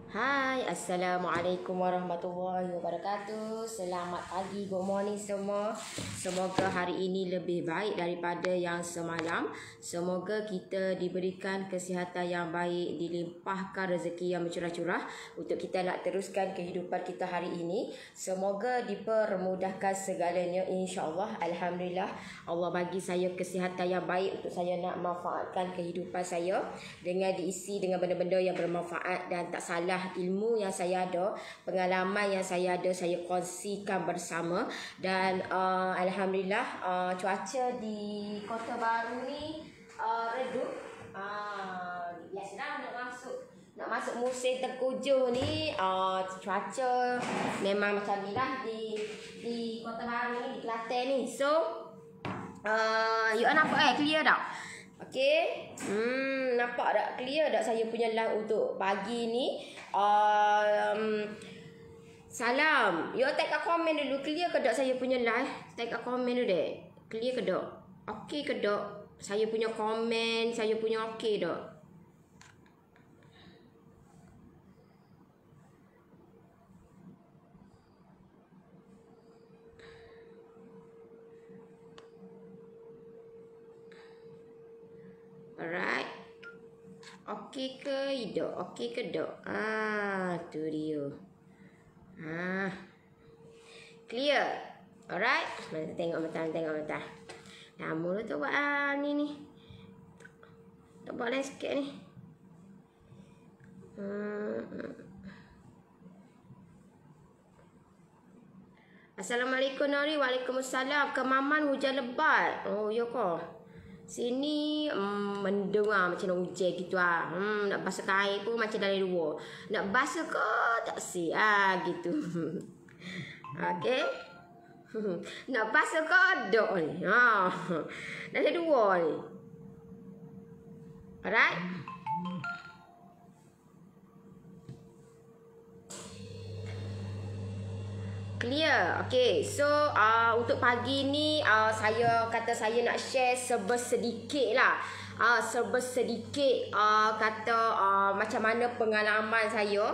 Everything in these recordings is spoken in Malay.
Hai, Assalamualaikum warahmatullahi wabarakatuh. Selamat pagi, good morning semua. Semoga hari ini lebih baik daripada yang semalam. Semoga kita diberikan kesihatan yang baik, dilimpahkan rezeki yang bercurah-curah untuk kita nak teruskan kehidupan kita hari ini. Semoga dipermudahkan segalanya, insya-Allah. Alhamdulillah, Allah bagi saya kesihatan yang baik untuk saya nak manfaatkan kehidupan saya dengan diisi dengan benda-benda yang bermanfaat dan tak salah. Ilmu yang saya ada, pengalaman yang saya ada, saya kongsikan bersama. Dan Alhamdulillah, cuaca di Kota Baru ni redup. Biasalah nak masuk musim tengkujuh ni, cuaca memang macam ni lah di Kota Baru ni, di Kelantan ni. So you all nampak clear tak? Okey. Nampak tak clear tak saya punya live untuk pagi ni? Salam. You tag kat komen dulu, clear ke tak saya punya live? Tag kat komen dulu dek. Clear ke tak? Okey ke tak? Saya punya komen, saya punya okey tak? Alright. Okey ke tidak? Okey ke tak? Tu dia. Clear. Alright. Tengok betul. Lama tu buat ni. Tak buat lain sikit ni. Assalamualaikum Nori. Waalaikumsalam. Kemaman hujan lebat. Oh, ya ke? Sini mendung macam nak hujan gitu nak basuh kain pun macam dari luar. Nak basuh ke tak si gitu. Okey. Nak basuh ke tak ni. Dari dua ni. Alright. Clear. Okay. So untuk pagi ni saya nak share sedikit lah. Sedikit kata macam mana pengalaman saya.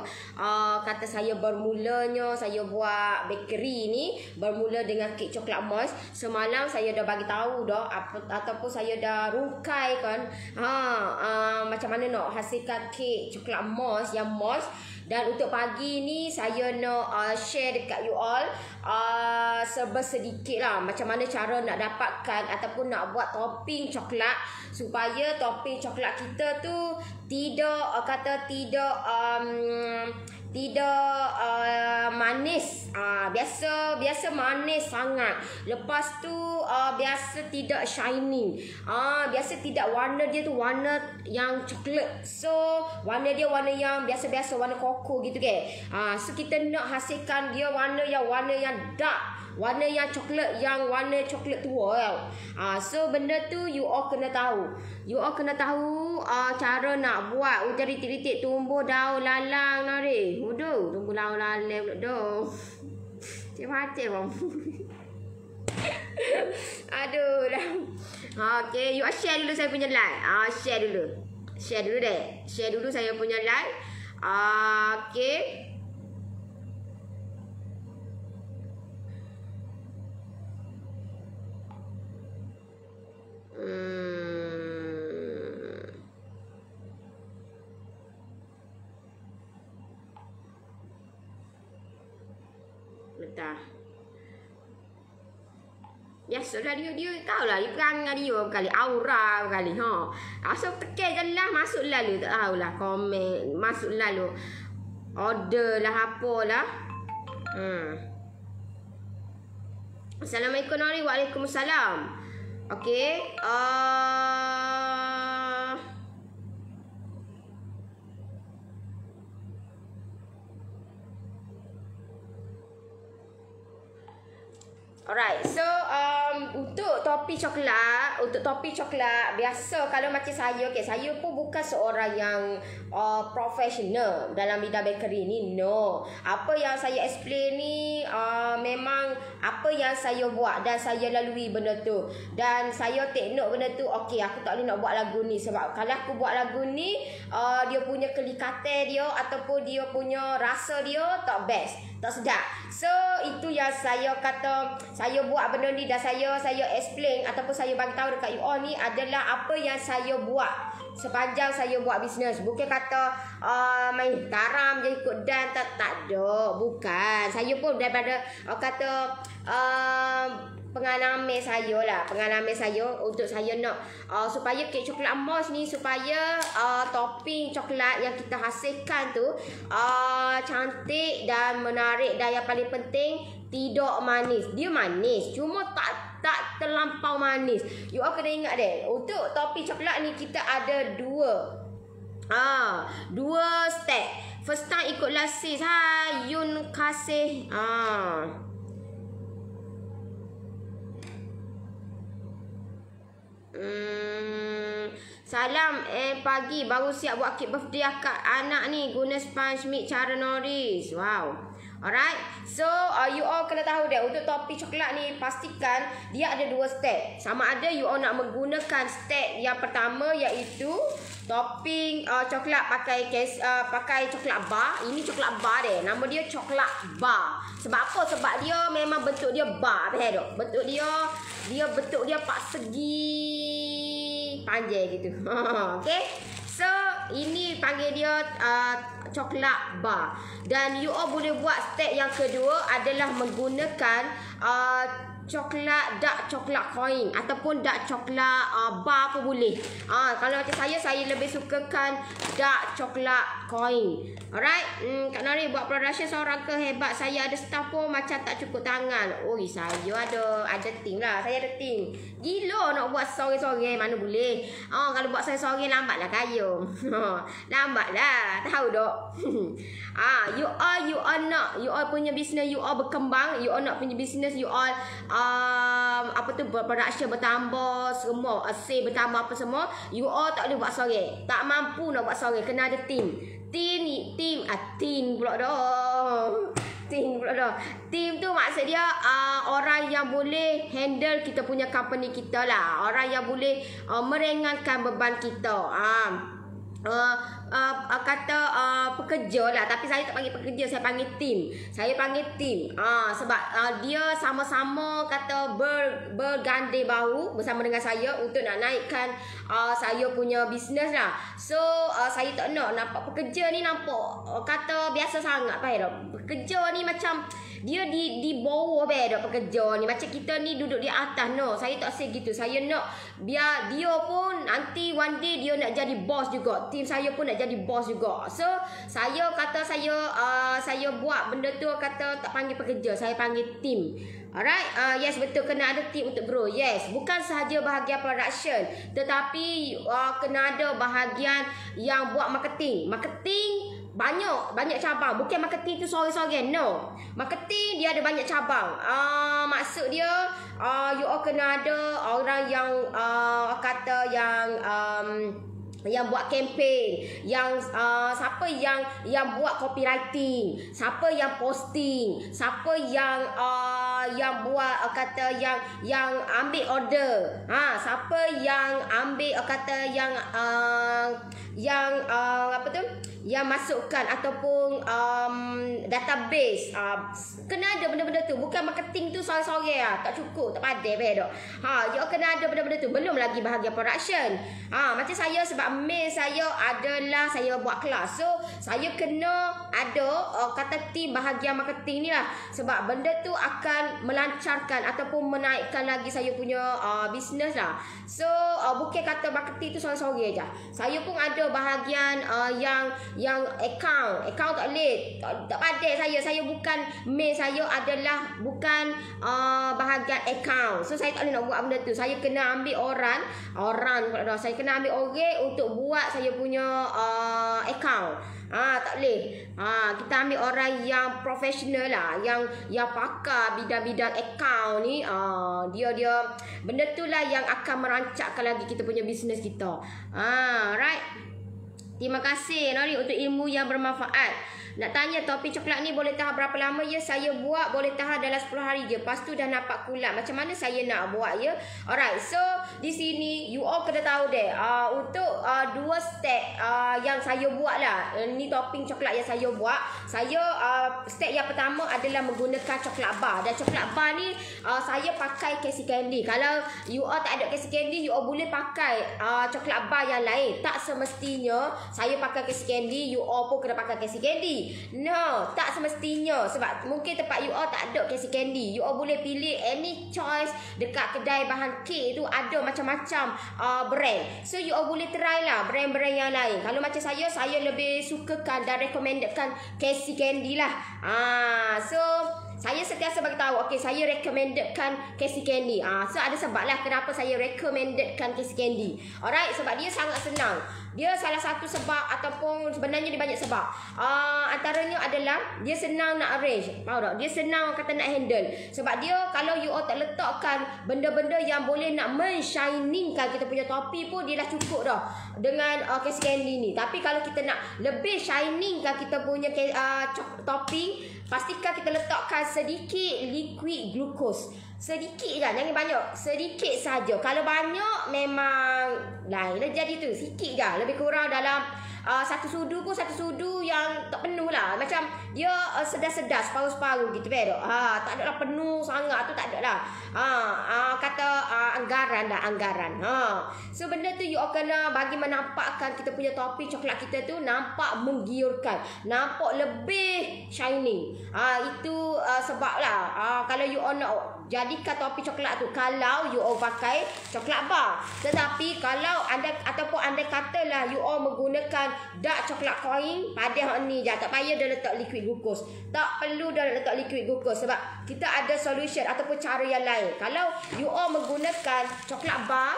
Kata saya bermulanya saya buat bakery ni bermula dengan kek coklat moss. Semalam saya dah bagi tahu dah ataupun saya dah rungkai kan macam mana nak hasilkan kek coklat moss yang moss. Dan untuk pagi ni saya nak share dekat you all sedikit lah macam mana cara nak dapatkan ataupun nak buat topping coklat supaya topping coklat kita tu tidak manis. Biasa manis sangat. Lepas tu biasa tidak shiny. Biasa tidak warna dia tu warna yang coklat. So warna dia warna yang biasa-biasa, warna koko gitu ke. So kita nak hasilkan dia warna yang dark, warna yang coklat, yang warna coklat tua tau. So benda tu you all kena tahu. You all kena tahu cara nak buat. Hujan ritik-ritik tumbuh daun lalang nari. Tumbuh daun lalang pula dah. Macam-macam bang. Aduh dah. Okay, you all share dulu saya punya live. Share dulu deh. Share dulu saya punya live. Okay. Betul. Biasalah dia tahulah dia perangai dia berkali aura berkali asal tekan je lah masuk lalu tak tahulah komen masuk lalu order lah apalah. Assalamualaikum Nori. Waalaikumsalam. Okey. Alright, so untuk topi coklat biasa kalau macam saya, saya pun bukan seorang yang profesional dalam bidang bakery ni. No, apa yang saya explain ni memang apa yang saya buat dan saya lalui benda tu, dan saya take note benda tu. Okey, aku tak boleh nak buat lagu ni sebab kalau aku buat lagu ni dia punya kelikatan dia ataupun dia punya rasa dia tak best, tak sedap. So itu yang saya kata, saya buat benda ni dan saya explain ataupun saya bagi tahu dekat you all ni adalah apa yang saya buat sepanjang saya buat bisnes. Bukan kata main karam je ikut dan tak ada, bukan. Saya pun daripada kata pengalaman saya untuk saya nak supaya kek coklat emas ni, supaya topping coklat yang kita hasilkan tu cantik dan menarik, dan yang paling penting tidak manis. Dia manis, cuma tak terlampau manis. You all kena ingat deh, untuk topping coklat ni kita ada dua step. First time ikutlah sis Yun kasih salam pagi, baru siap buat kek birthday akak anak ni guna sponge mix cara Norris. Wow. Alright, so you all kena tahu deh, untuk topi coklat ni pastikan dia ada dua step. Sama ada you all nak menggunakan step yang pertama iaitu topping coklat pakai coklat bar. Ini coklat bar deh, nama dia coklat bar. Sebab apa? Sebab dia memang bentuk dia bar dok. Bentuk dia pak segi panjang gitu. Okey. So ini panggil dia coklat bar. Dan you all boleh buat step yang kedua adalah menggunakan dark coklat coin ataupun dark coklat bar pun boleh. Kalau macam saya lebih sukakan dark coklat coin. Alright, Kak Nari buat production seorang ke? Hebat, saya ada staff pun macam tak cukup tangan. Oi, saya ada team lah. Saya ada team. Gila nak buat sorang-sorang, mana boleh. Kalau buat sorang-sorang lambatlah kayu. Lambatlah, tahu dok. You all punya bisnes, you all berkembang, you all nak punya bisnes, you all production bertambah semua, sale bertambah apa semua, you all tak boleh buat sorang. Tak mampu nak buat sorang, kena ada team. Team pula dah. Team tu maksud dia orang yang boleh handle kita punya company kita lah. Orang yang boleh meringankan beban kita. Pekerja lah, tapi saya tak panggil pekerja, saya panggil team. Sebab dia sama-sama kata berganding bahu bersama dengan saya untuk nak naikkan saya punya bisnes lah. So saya tak nak nampak pekerja ni nampak kata biasa sangat dah. Pekerja ni macam dia di bawah dah pekerja ni, macam kita ni duduk di atas. No, saya tak say gitu. Saya nak biar dia pun nanti one day dia nak jadi boss juga. Team saya pun nak jadi boss juga. So saya kata saya buat benda tu kata tak panggil pekerja, saya panggil team. Alright, yes betul, kena ada team untuk grow. Yes, bukan sahaja bahagian production, tetapi kena ada bahagian yang buat marketing. Banyak cabang. Bukan marketing tu sorang-sorang. No, marketing dia ada banyak cabang. Maksud dia you all kena ada orang yang kata yang buat campaign, yang siapa yang buat copywriting, siapa yang posting, siapa yang buat kata yang ambil order, siapa yang ambil kata yang masukkan ataupun database. Kena ada benda-benda tu. Bukan marketing tu sorang-sorang tak cukup, tak padai dah. You kena ada benda-benda tu. Belum lagi bahagian production. Macam saya, sebab main saya adalah saya buat kelas. So saya kena ada kata team bahagian marketing ni lah. Sebab benda tu akan melancarkan ataupun menaikkan lagi saya punya bisnes lah. So bukan kata marketing tu sorang-sorang je. Saya pun ada bahagian yang account tak boleh. Tak pandai saya. Saya bukan main saya adalah bukan bahagian account. So saya tak boleh nak buat benda tu. Saya kena ambil orang pula dah. Saya kena ambil orang untuk buat saya punya account. Tak boleh. Kita ambil orang yang profesional lah, yang pakar bidang-bidang account ni. Dia benda tu lah yang akan merancakkan lagi kita punya bisnes kita. Right. Terima kasih Nori untuk ilmu yang bermanfaat. Nak tanya topi coklat ni boleh tahan berapa lama ya? Saya buat boleh tahan dalam 10 hari je. Lepas tu dah nampak kulat. Macam mana saya nak buat ya? Alright. So di sini you all kena tahu deh. Untuk 2 step yang saya buat lah. Ni topping coklat yang saya buat. Saya step yang pertama adalah menggunakan coklat bar. Dan coklat bar ni saya pakai Casey Candy. Kalau you all tak ada Casey Candy, you all boleh pakai coklat bar yang lain. Tak semestinya saya pakai Casey Candy, you all pun kena pakai Casey Candy. No, tak semestinya. Sebab mungkin tempat you all tak ada Casey Candy. You all boleh pilih any choice. Dekat kedai bahan kek tu ada macam-macam brand. So you all boleh try lah brand-brand yang lain. Kalau macam saya lebih sukakan dan recommendedkan Casey Candy lah. So saya sentiasa bagi tahu, okay, saya recommendedkan Casey Candy. So ada sebab lah kenapa saya recommendedkan Casey Candy. Alright, sebab dia sangat senang. Dia salah satu sebab, ataupun sebenarnya dia banyak sebab. Antaranya adalah dia senang nak arrange. Tahu tak? Dia senang kata nak handle. Sebab dia kalau you all tak letakkan benda-benda yang boleh nak men-shiningkan kita punya topi pun dia dah cukup dah dengan Casey Candy ni. Tapi kalau kita nak lebih shiningkan kita punya topi, pastikan kita letakkan sedikit liquid glucose. Sedikit je, jangan banyak. Sedikit saja. Kalau banyak memang lain dah jadi tu. Sikit je. Lebih kurang dalam satu sudu pun satu sudu yang tak penuh lah. Macam dia sedar-sedar separuh-separuh gitu. Tak ada lah penuh sangat tu, tak ada lah. Kata anggaran dah, anggaran. So benda tu you all kena bagi menampakkan kita punya topi coklat kita tu nampak menggiurkan, nampak lebih shining. Itu sebab lah kalau you all nak jadikan topi coklat tu, kalau you all pakai coklat bar. Tetapi kalau anda ataupun anda katalah you all menggunakan dark coklat coin pada hak ni je, tak payah dah letak liquid glucose. Tak perlu dah letak liquid glucose sebab kita ada solution ataupun cara yang lain. Kalau you all menggunakan coklat bar,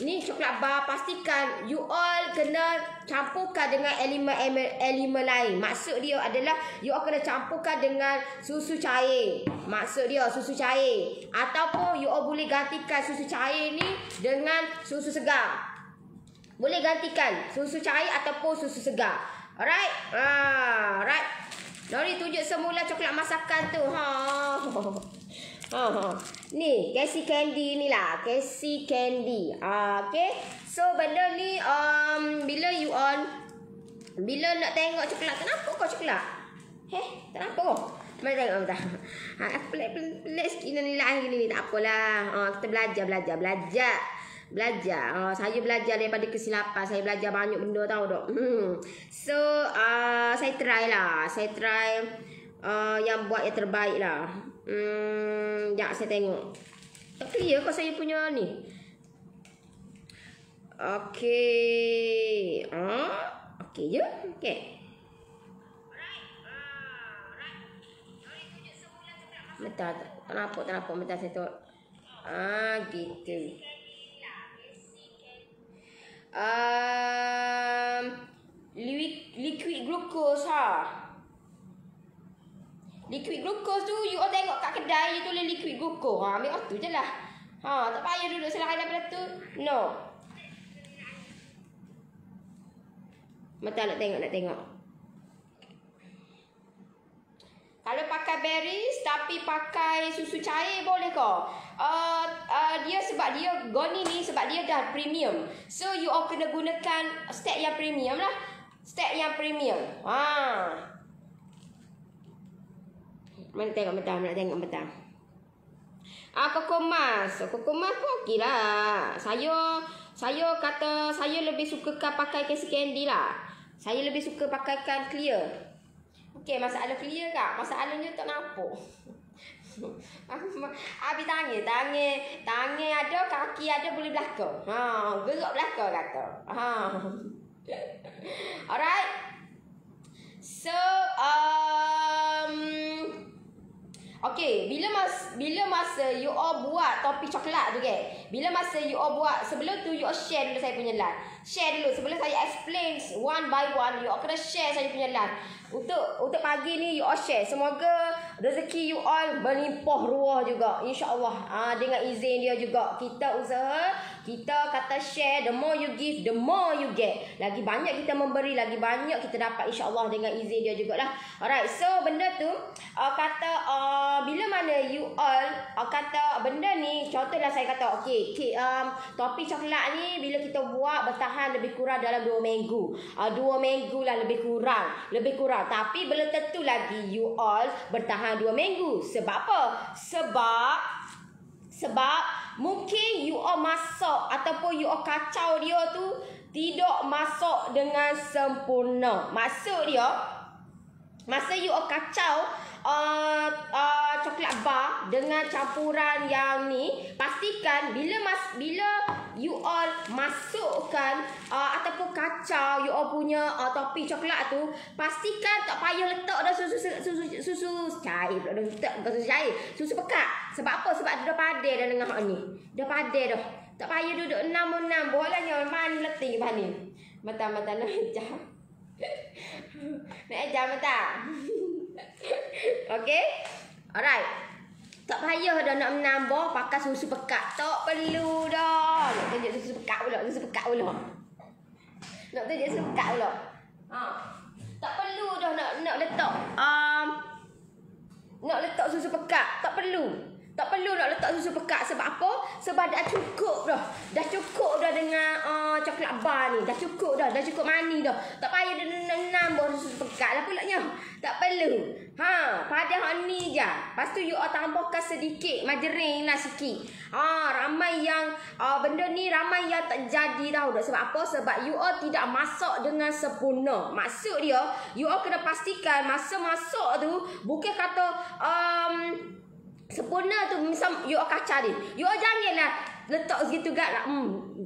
ni coklat bar, pastikan you all kena campurkan dengan elemen lain. Maksud dia adalah you all kena campurkan dengan susu cair. Maksud dia susu cair. Ataupun you all boleh gantikan susu cair ni dengan susu segar. Boleh gantikan susu cair ataupun susu segar. Alright? Right. Nori tunjuk semula coklat masakan tu. Ni Casey Candy ni lah. Casey Candy. Okay. So benda ni bila you on, bila nak tengok coklat, kenapa kau coklat? Kenapa kau? Mari tengok dah. Aku pelik sikit ni lain ni, tak apalah. Kita belajar. Saya belajar daripada kesilapan. Saya belajar banyak benda, tahu tak? So saya try lah. Saya try yang buat yang terbaik lah. Sekejap saya tengok. Tak clear kau saya punya ni. Okay. Okay je. Okay. Bentar. Tak nampak. Bentar saya tengok. Gitu. Liquid glucose liquid glucose tu you all tengok kat kedai dia tulis liquid glucose. Ambil tu je lah. Tak payah duduk selain daripada tu. No. Bentar nak tengok. Kalau pakai berries tapi pakai susu cair boleh kau? Dia sebab dia Goni ni sebab dia dah premium. So you all kena gunakan step yang premium lah. Step yang premium. Mana tengok bentar. Kokomas pun okey lah. Saya kata saya lebih sukakan pakai Casey Candy lah. Saya lebih suka pakaikan clear. Okey, masalah clear tak? Masalahnya tak nampak. Habis tangan ada, kaki ada, boleh belakang. Gerak belakang kata. Alright. So okay, bila masa you all buat topi coklat tu bila masa you all buat, sebelum tu you all share dulu saya punya live. Share dulu sebelum saya explain one by one, you all kena share saya punya live. Untuk pagi ni you all share. Semoga rezeki you all berlimpah ruah juga, insya-Allah. Dengan izin dia juga. Kita usaha, kita kata share, the more you give, the more you get. Lagi banyak kita memberi, lagi banyak kita dapat, insya-Allah, dengan izin dia jugalah. Alright, so benda tu bila mana you all kata benda ni, contohlah saya kata topi coklat ni bila kita buat bertahan lebih kurang dalam 2 minggu. 2 minggu lah lebih kurang. Tapi belum tentu lagi you all bertahan 2 minggu. Sebab apa? Sebab mungkin you all masak ataupun you all kacau dia tu tidak masak dengan sempurna. Maksud dia, masa you all kacau coklat bar dengan campuran yang ni, pastikan bila you all masukkan ataupun kacau you all punya topi coklat tu, pastikan tak payah letak dah susu cair pula dah, bukan susu cair, susu pekat. Sebab apa? Sebab dia dah padai dah dengan hak ni. Dah padai dah. Tak payah duduk 6 bolanya mana letih bahan ni. Mata nak ejam. Nak ejam mata. Okay, alright. Tak payah dah nak menambah pakai susu pekat. Tak perlu dah. Nak tunjuk susu pekat pula. Nak tunjuk susu pekat pula. Tak perlu dah nak letak nak letak susu pekat. Tak perlu nak letak susu pekat. Sebab apa? Sebab dah cukup dah. Dah cukup dah dengan coklat bar ni. Dah cukup dah. Dah cukup manis dah. Tak payah dah nambah susu pekat lah pulaknya. Tak perlu. Pada hak ni je. Lepas tu you tambahkan sedikit margarin lah sikit. Ramai yang benda ni ramai yang tak jadi tahu dah. Sebab apa? Sebab you all tidak masak dengan sempurna. Maksud dia, you all kena pastikan masa masak tu bukan kata sempurna tu. Misal you all kacau dia, you all janganlah letak segitu gak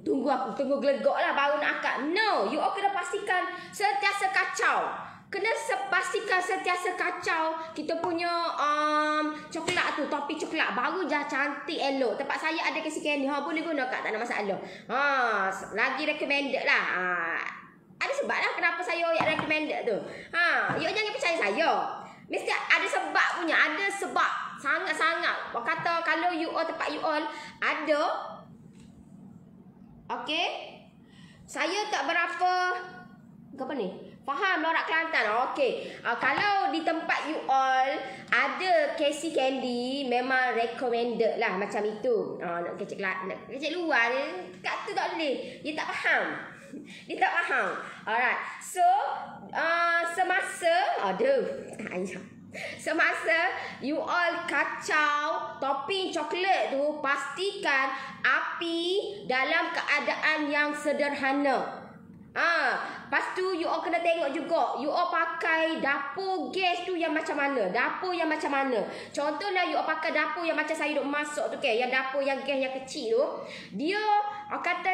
tunggu gelegak lah baru nak akak. No, you all kena pastikan sentiasa kacau. Kena pastikan sentiasa kacau kita punya coklat tu, topi coklat, baru dah cantik elok. Tempat saya ada kasi candy, boleh guna kak, tak ada masalah. Lagi recommended lah. Ada sebab lah kenapa saya recommended tu. You jangan percaya saya. Mesti ada sebab punya, ada sebab sangat-sangat. Kata kalau you all tempat you all ada. Okay, saya tak berapa apa ni? Faham lorak Kelantan. Okey. Kalau di tempat you all ada Casey Candy, memang recommended lah macam itu. Nak kecek luar kat tu tak boleh. Dia tak faham. Alright. So semasa you all kacau topping coklat tu, pastikan api dalam keadaan yang sederhana. Lepas tu you all kena tengok juga you all pakai dapur gas tu yang macam mana. Contohnya you all pakai dapur yang macam saya duk masak tu yang dapur yang gas yang kecil tu, dia kata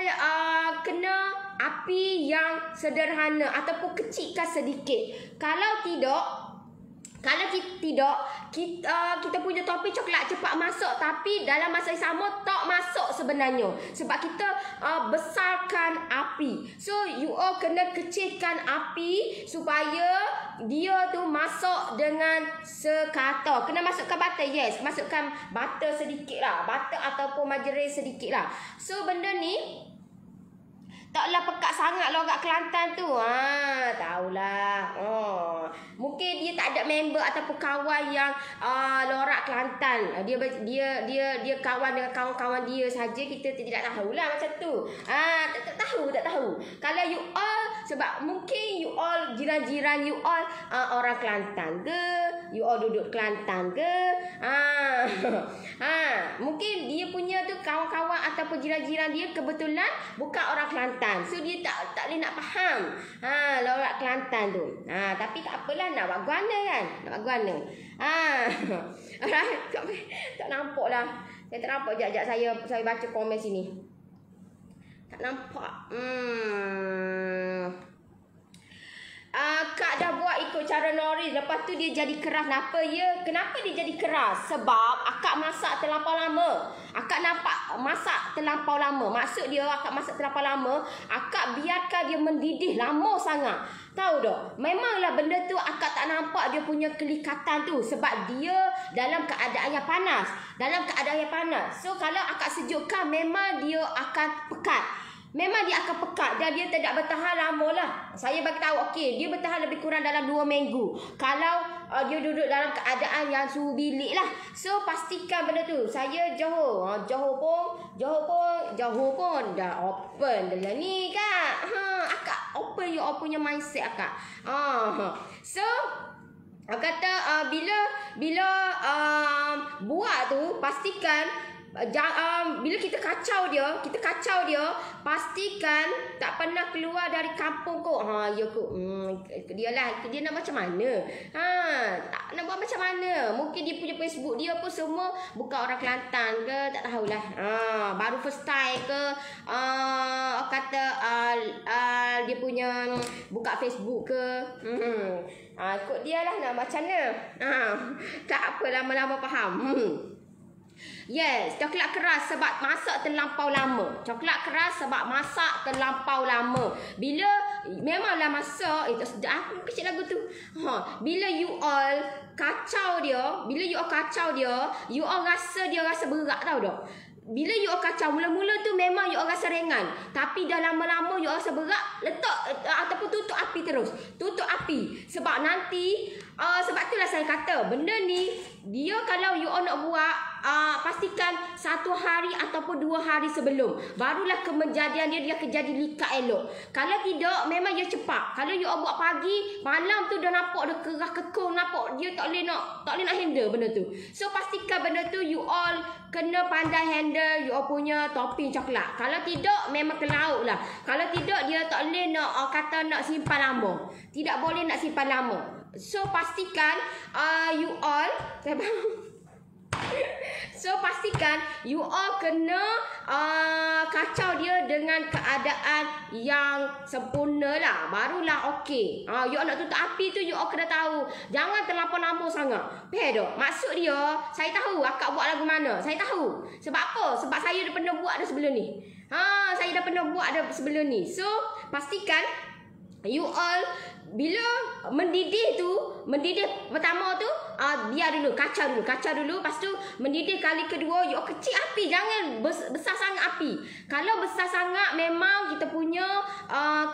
kena api yang sederhana ataupun kecilkan sedikit. Kalau tidak kita punya topi coklat cepat masak, tapi dalam masa yang sama tak masak sebenarnya. Sebab kita besarkan api. So you all kena kecilkan api supaya dia tu masak dengan sekata. Kena masukkan butter, yes. Masukkan butter sedikit lah. Butter ataupun margarin sedikit lah. So benda ni taklah pekat sangat lorak Kelantan tu. Tahulah. Mungkin dia tak ada member ataupun kawan yang lorak Kelantan. Dia kawan dengan kawan-kawan dia saja. Kita tidak tahulah macam tu. Tak tahu. Kalau you all, sebab mungkin you all jiran-jiran you all orang Kelantan ke, you all duduk Kelantan ke. Mungkin dia punya tu kawan-kawan ataupun jiran-jiran dia kebetulan bukan orang Kelantan. So dia tak boleh nak faham lorak Kelantan tu. Tapi tak apalah, nak buat guana kan. Alright. Tak nampak lah. Saya tak nampak. Sekejap saya baca komen sini. Tak nampak. Kak akak dah buat ikut cara Nori. Lepas tu dia jadi keras. Kenapa ya? Kenapa dia jadi keras? Sebab akak masak terlampau lama. Akak nampak masak terlampau lama. Maksud dia akak masak terlampau lama, akak biarkan dia mendidih lama sangat. Tahu tak? Memanglah benda tu akak tak nampak dia punya kelikatan tu. Sebab dia dalam keadaan yang panas. Dalam keadaan yang panas. So kalau akak sejukkan, memang dia akan pekat. Memang dia akan pekat dan dia tidak bertahan lama lah. Saya bagi tahu, okey, dia bertahan lebih kurang dalam 2 minggu. Kalau dia duduk dalam keadaan yang suhu bilik lah. So pastikan benda tu. Saya Johor. Johor pun dah open dah ni kak. Akak open you punya mindset akak. So kata bila buat tu pastikan bila kita kacau dia, pastikan tak pernah keluar dari kampung kok. Ya kok. Dia nak macam mana? Tak nak buat macam mana? Mungkin dia punya Facebook dia pun semua bukan orang Kelantan ke, tak tahulah. Baru first time ke, kata dia punya buka Facebook ke. Ikut dia lah nak macam mana. Tak apa, lama-lama faham. Yes, coklat keras sebab masak terlampau lama. Coklat keras sebab masak terlampau lama. Bila memanglah masak, aku kecil lagu tu. Bila you all kacau dia, you all rasa berat, tahu tak? Bila you all kacau, mula-mula tu memang you all rasa ringan. Tapi dah lama-lama you all rasa berat, letak ataupun tutup api terus. Tutup api. Sebab nanti, sebab itulah saya kata, benda ni, dia kalau you all nak buat, pastikan 1 hari ataupun 2 hari sebelum. Barulah kejadian dia akan jadi likat elok. Kalau tidak, memang dia cepat. Kalau you all buat pagi, malam tu dah nampak dah kerah kekong, nampak dia tak boleh nak handle benda tu. So pastikan benda tu you all kena pandai handle you all punya topping coklat. Kalau tidak, memang ke laut lah. Kalau tidak, dia tak boleh nak nak simpan lama. Tidak boleh nak simpan lama. So pastikan you all you all kena kacau dia dengan keadaan yang sempurna lah. Barulah okey. You all nak tutup api tu, you all kena tahu. Jangan terlampau lama sangat. Faham tak? Maksud dia, saya tahu akak buat lagu mana. Saya tahu. Sebab apa? Sebab saya dah pernah buat dah sebelum ni. Saya dah pernah buat dah sebelum ni. So, pastikan you all bila mendidih pertama tu, biar dulu, kacau dulu. Lepas tu mendidih kali kedua, you kecil api, jangan besar sangat api. Kalau besar sangat, memang kita punya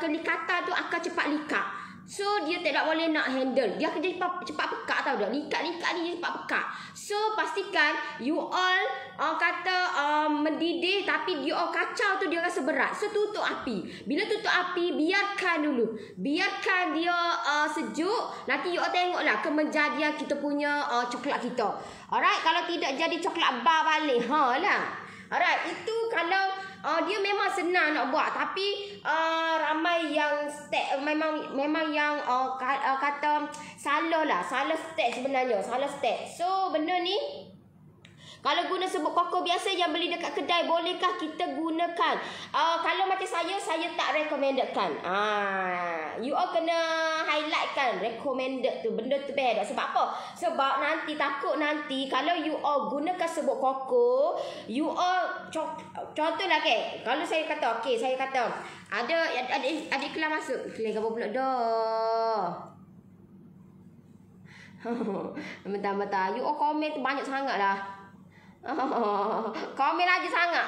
kelikatan tu akan cepat likat. So dia tidak boleh nak handle. Dia akan jadi cepat pekat, tahu tak? Likat-likat ni cepat pekat. So pastikan you all mendidih tapi you all kacau tu dia rasa berat. So tutup api. Bila tutup api, biarkan dulu. Biarkan dia sejuk. Nanti you all tengoklah kejadian kita punya coklat kita. Alright, kalau tidak jadi coklat bar balik. Alright, itu kalau dia memang senang nak buat, tapi ramai yang step memang yang kata salah step sebenarnya, salah step. So benda ni kalau guna serbuk koko biasa yang beli dekat kedai, bolehkah kita gunakan? Kalau macam saya tak recommendedkan. You all kena highlightkan recommended tu. Benda tu bad. Sebab apa? Sebab takut nanti kalau you all gunakan serbuk koko, you all contohlah kalau saya kata, ada iklan masuk. Iklan apa pula dah? Bentar. You all komen tu banyak sangat lah. Komen aja sangat.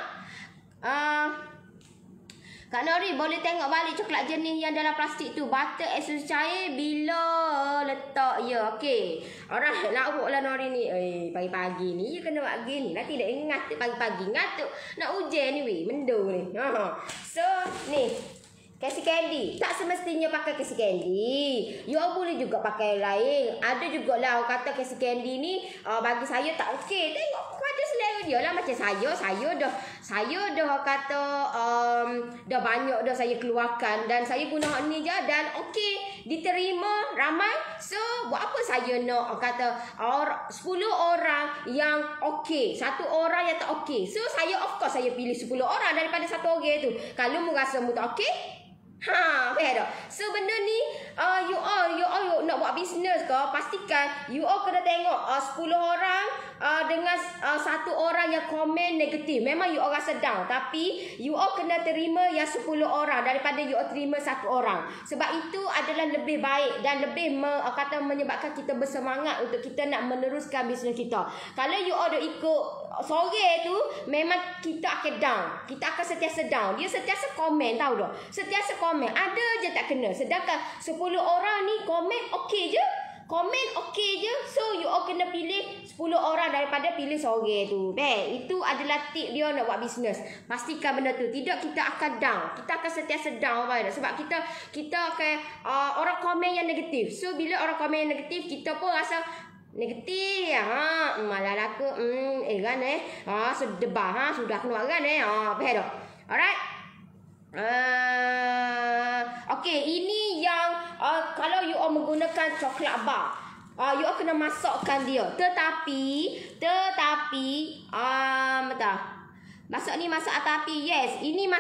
Kak Nori boleh tengok balik coklat jenis yang dalam plastik tu. Butter extra cair bila letak. Ya, okey. Alright, lawak lah Nori ni. Pagi-pagi ni you kena buat gini. Nanti dah ingat pagi-pagi ngatuk. Nak hujan ni weh, mendung ni. So, ni Cassie Candy. Tak semestinya pakai Cassie Candy. You all boleh juga pakai lain. Ada jugalah orang kata Cassie Candy ni bagi saya tak okey. Tengok pada selera dia lah. Macam saya dah kata dah banyak dah saya keluarkan dan saya guna ni je dan okey, diterima ramai. So buat apa saya nak kata 10 orang yang okey, 1 orang yang tak okey. So saya of course saya pilih 10 orang daripada 1 orang tu. Kalau mu rasa mu tak okey, Faham tak? So benda ni you all nak buat bisnes ke, pastikan you all kena tengok 10 orang dengan satu orang yang komen negatif. Memang you all rasa down, tapi you all kena terima yang 10 orang daripada you all terima satu orang. Sebab itu adalah lebih baik dan lebih menyebabkan kita bersemangat untuk kita nak meneruskan bisnes kita. Kalau you all dah ikut sore tu, memang kita akan down. Kita akan sentiasa down. Dia sentiasa komen, tahu tak? Sentiasa komen. Ada je tak kena. Sedangkan 10 orang ni komen okey je. Komen okey je. So you all kena pilih 10 orang daripada pilih sore tu. Baik, itu adalah tip dia nak buat bisnes. Pastikan benda tu. Tidak, kita akan down. Kita akan sentiasa down. Sebab kita akan orang komen yang negatif. So bila orang komen yang negatif, kita pun rasa negatif malah laku kan sedebah sudah keluar kan faham tak? Alright. Okey, ini yang kalau you all menggunakan coklat bar, you all kena masukkan dia. Tetapi masak ni masak atas api. Yes, ini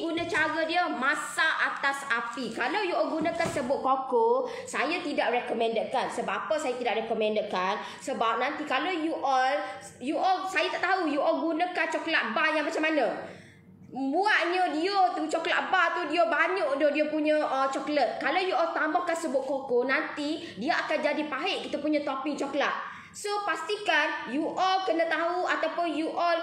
guna cara dia masak atas api. Kalau you all gunakan serbuk koko, saya tidak recommendedkan. Sebab apa saya tidak recommendedkan? Sebab nanti kalau you all saya tak tahu you all gunakan coklat bar yang macam mana. Buatnya dia tu coklat bar tu dia banyak dia punya coklat. Kalau you all tambahkan serbuk koko, nanti dia akan jadi pahit kita punya topping coklat. So pastikan you all kena tahu ataupun you all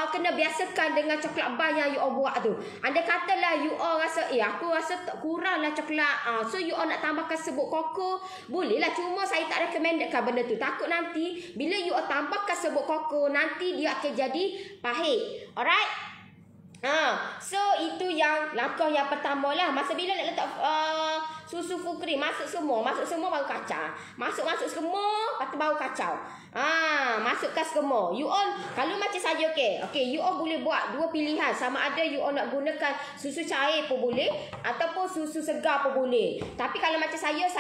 kena biasakan dengan coklat bar yang you all buat tu. Andai katalah you all rasa aku rasa kuranglah coklat, so you all nak tambahkan serbuk koko, bolehlah, cuma saya tak recommendkan benda tu. Takut nanti bila you all tambahkan serbuk koko, nanti dia akan jadi pahit. Alright. So itu yang langkah yang pertama lah. Masa bila nak letak susu full cream, masuk semua baru kacau. Masuk semua, lepas tu baru kacau. Masukkan semua. You all kalau macam saya okey, you all boleh buat dua pilihan. Sama ada you all nak gunakan susu cair pun boleh ataupun susu segar pun boleh. Tapi kalau macam saya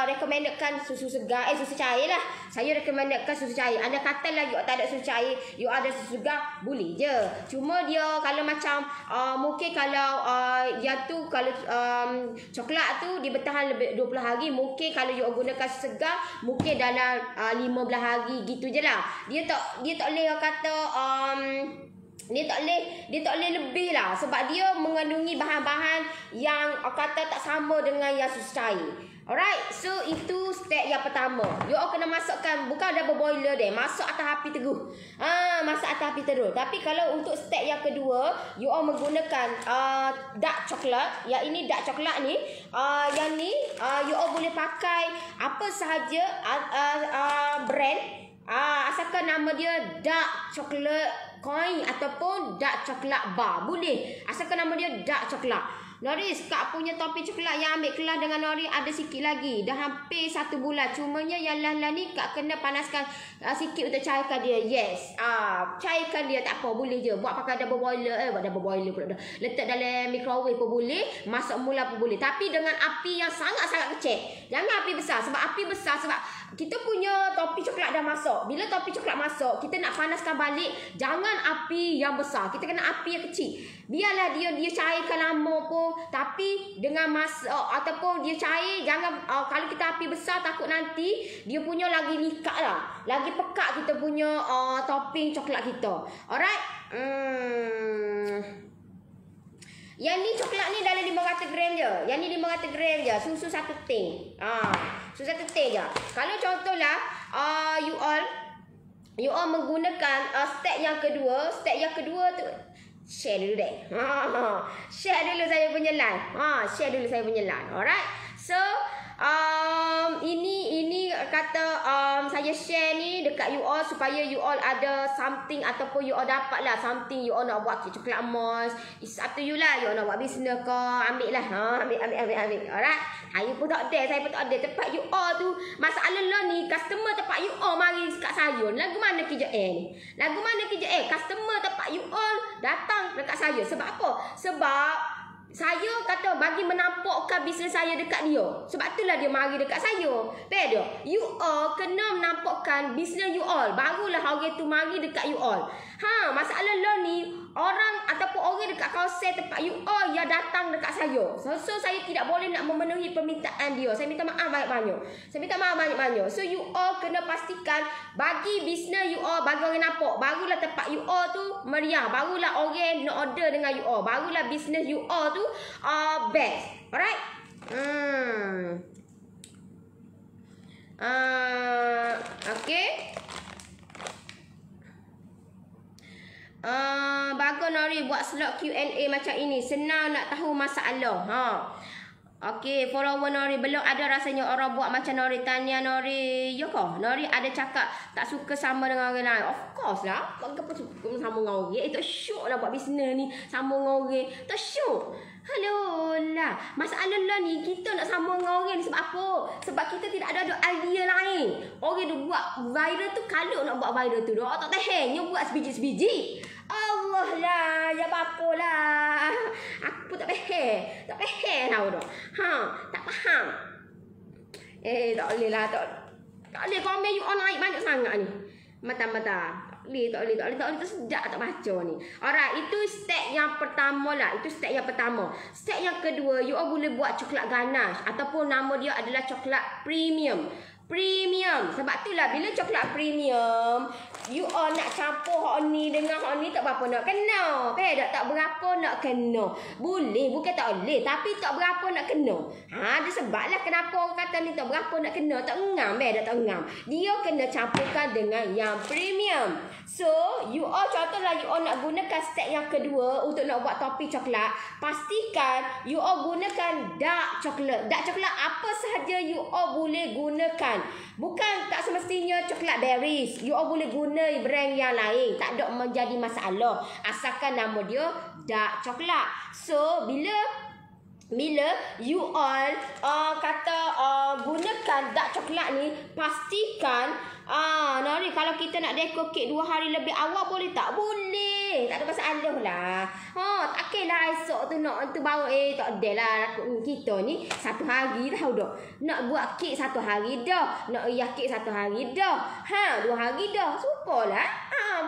recommendkan susu segar, susu cair lah. Saya recommendkan susu cair. Anda katalah you all tak ada susu cair, you ada susu segar, boleh je. Cuma dia kalau macam mungkin kalau yang tu kalau coklat tu dia bertahan lebih 20 hari, mungkin kalau you gunakan segar mungkin dalam 15 hari gitu je lah. Dia tak boleh kata dia tak boleh lebih lah, sebab dia mengandungi bahan-bahan yang kata tak sama dengan yang susu cair. Alright, so itu step yang pertama. You all kena masukkan, bukan double boiler deh, masuk atas api teguh. Masuk atas api terus. Tapi kalau untuk step yang kedua, you all menggunakan dark coklat. Yang ini dark coklat ni, yang ni you all boleh pakai apa sahaja brand. Asalkan nama dia dark chocolate coin ataupun dark coklat bar, boleh. Asalkan nama dia dark coklat. Noris, Kak punya topi coklat yang ambil kelas dengan Nori ada sikit lagi. Dah hampir 1 bulan. Cumanya yang lah ni Kak kena panaskan sikit untuk cairkan dia. Yes. Cairkan dia tak apa, boleh je. Buat pakai double boiler. Buat double boiler pula dah. Letak dalam microwave pun boleh. Masak mula pun boleh. Tapi dengan api yang sangat-sangat kecil. Jangan api besar. Sebab api besar, sebab kita punya topi coklat dah masuk. Bila topi coklat masuk, kita nak panaskan balik. Jangan api yang besar. Kita kena api yang kecil. Biarlah dia cairkan lama pun. Tapi dengan masak ataupun dia cair, jangan kalau kita api besar takut nanti dia punya lagi likat lah, lagi pekat kita punya topping coklat kita. Alright. Yang ni coklat ni dalam 500 gram je. Yang ni 500 gram je. Susu 1 teh. Susu 1 teh je. Kalau contohlah you all menggunakan step yang kedua. Step yang kedua tu share dulu deh. Share dulu saya punya live. Share dulu saya punya live. Alright. So ini kata saya share ni dekat you all supaya you all ada something ataupun you all dapat lah something. You all nak buat coklat emas, it's up to you lah. You all nak buat bisnes ke, ambil lah. Ambil. Alright. Saya pun tak ada tempat you all tu. Masalah lah ni customer tempat you all mari kat saya. Lagu mana KJL ni? Lagu mana KJL? Customer tempat you all datang dekat saya. Sebab apa? Sebab saya kata bagi menampakkan bisnes saya dekat dia. Sebab itulah dia mari dekat saya. Faham tak? You all kena menampakkan bisnes you all. Barulah orang tu mari dekat you all. Masalah lah ni, orang ataupun orang dekat kawasan tempat you all yang datang dekat saya. So saya tidak boleh nak memenuhi permintaan dia. Saya minta maaf banyak-banyak. So you all kena pastikan bagi bisnes you all, bagi orang nampak. Barulah tempat you all tu meriah. Barulah orang nak order dengan you all. Barulah bisnes you all tu best. Alright? Okay. Bagus Nori buat slot Q&A macam ini. Senang nak tahu masalah. Okey, follower Nori belum ada rasanya orang buat macam Nori. Tanya Nori, ya kah? Nori ada cakap tak suka sama dengan orang lain. Of course lah. Kenapa suka sama dengan orang? Tak syuk lah buat bisnes ni sama dengan orang. Tak syuk. Hello lah. Masalah lah ni, kita nak sama dengan orang ni sebab apa? Sebab kita tidak ada idea lain. Orang tu buat viral tu, kalau nak buat viral tu, dia tak tahan. Dia buat sebiji-sebiji. Allah lah, ya apa lah. Aku tak faham. Tak faham tau dah. Tak faham. Tak boleh lah. Tak boleh komen you all naik banyak sangat ni. Mata-mata. Tak boleh tersedak tak baca ni. Alright, itu step yang pertama lah. Step yang kedua, you all boleh buat coklat ganache ataupun nama dia adalah coklat premium. Sebab itulah bila coklat premium, you all nak campur hak ni dengan hak ni tak berapa nak kena. Tak berapa nak kena. Boleh, bukan tak boleh, tapi tak berapa nak kena. Ada sebablah kenapa orang kata ni tak berapa nak kena. Tak ngam, tak ngam. Dia kena campurkan dengan yang premium. So, you all contohlah you all nak gunakan step yang kedua untuk nak buat topi coklat, pastikan you all gunakan dark coklat. Dark coklat apa sahaja you all boleh gunakan. Bukan tak semestinya coklat berries. You all boleh guna brand yang lain. Tak ada menjadi masalah. Asalkan nama dia dark coklat. So, bila you all gunakan dark coklat ni, pastikan Nori, kalau kita nak dekor kek 2 hari lebih awal boleh tak? Boleh. Tak ada masalah lah. Takkan lah esok tu nak tu baru tak ada lah. Kita ni 1 hari tahu dah. Nak buat kek 1 hari dah. Nak uyah kek 1 hari dah. 2 hari dah. Supalah.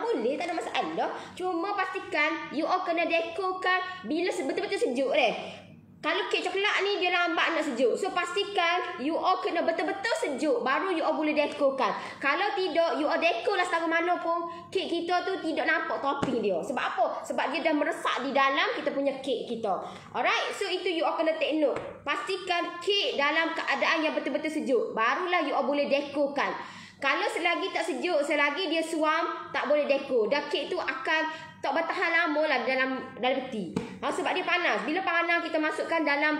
Boleh, tak ada masalah. Cuma pastikan you all kena dekorkan bila betul-betul sejuk deh. Kalau kek coklat ni dia lambat nak sejuk. So pastikan you all kena betul-betul sejuk baru you all boleh dekorkan. Kalau tidak, you all dekor lah setara mana pun, kek kita tu tidak nampak topping dia. Sebab apa? Sebab dia dah meresap di dalam kita punya kek kita. Alright, so itu you all kena take note. Pastikan kek dalam keadaan yang betul-betul sejuk. Barulah you all boleh dekorkan. Kalau selagi tak sejuk, selagi dia suam, tak boleh dekor. Dah kek tu akan tak bertahan lama lah dalam peti. Sebab dia panas. Bila panas kita masukkan dalam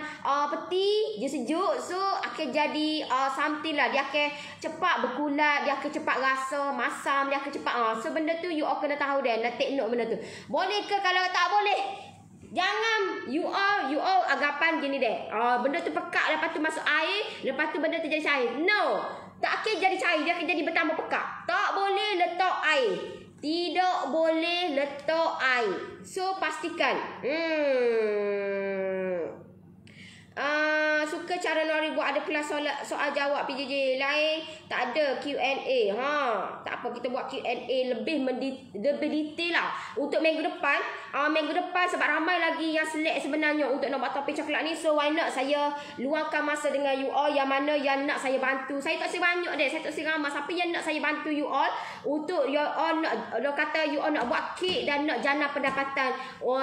peti, dia sejuk. So akan jadi something lah. Dia akan cepat berkulat, dia akan cepat rasa, masam, dia akan cepat. So benda tu you all kena tahu dah. Nak take note benda tu. Boleh ke? Kalau tak boleh, jangan you all agapan gini deh. Benda tu pekat, lepas tu masuk air, lepas tu benda tu jadi cair. No. Tak akan jadi cair, dia akan jadi bertambah pekat. Tak boleh letak air. Tidak boleh letak air. So pastikan. Suka cara Nori buat ada kelas soal jawab PJJ lain. Tak ada Q&A. Tak apa, kita buat Q&A lebih detail lah. Untuk minggu depan. Minggu depan sebab ramai lagi yang select sebenarnya untuk nak buat topik coklat ni. So why not saya luangkan masa dengan you all. Yang mana yang nak saya bantu. Saya tak sebanyak deh. Saya tak seramai. Siapa yang nak saya bantu you all. Untuk you all nak, kata you all nak buat kek dan nak jana pendapatan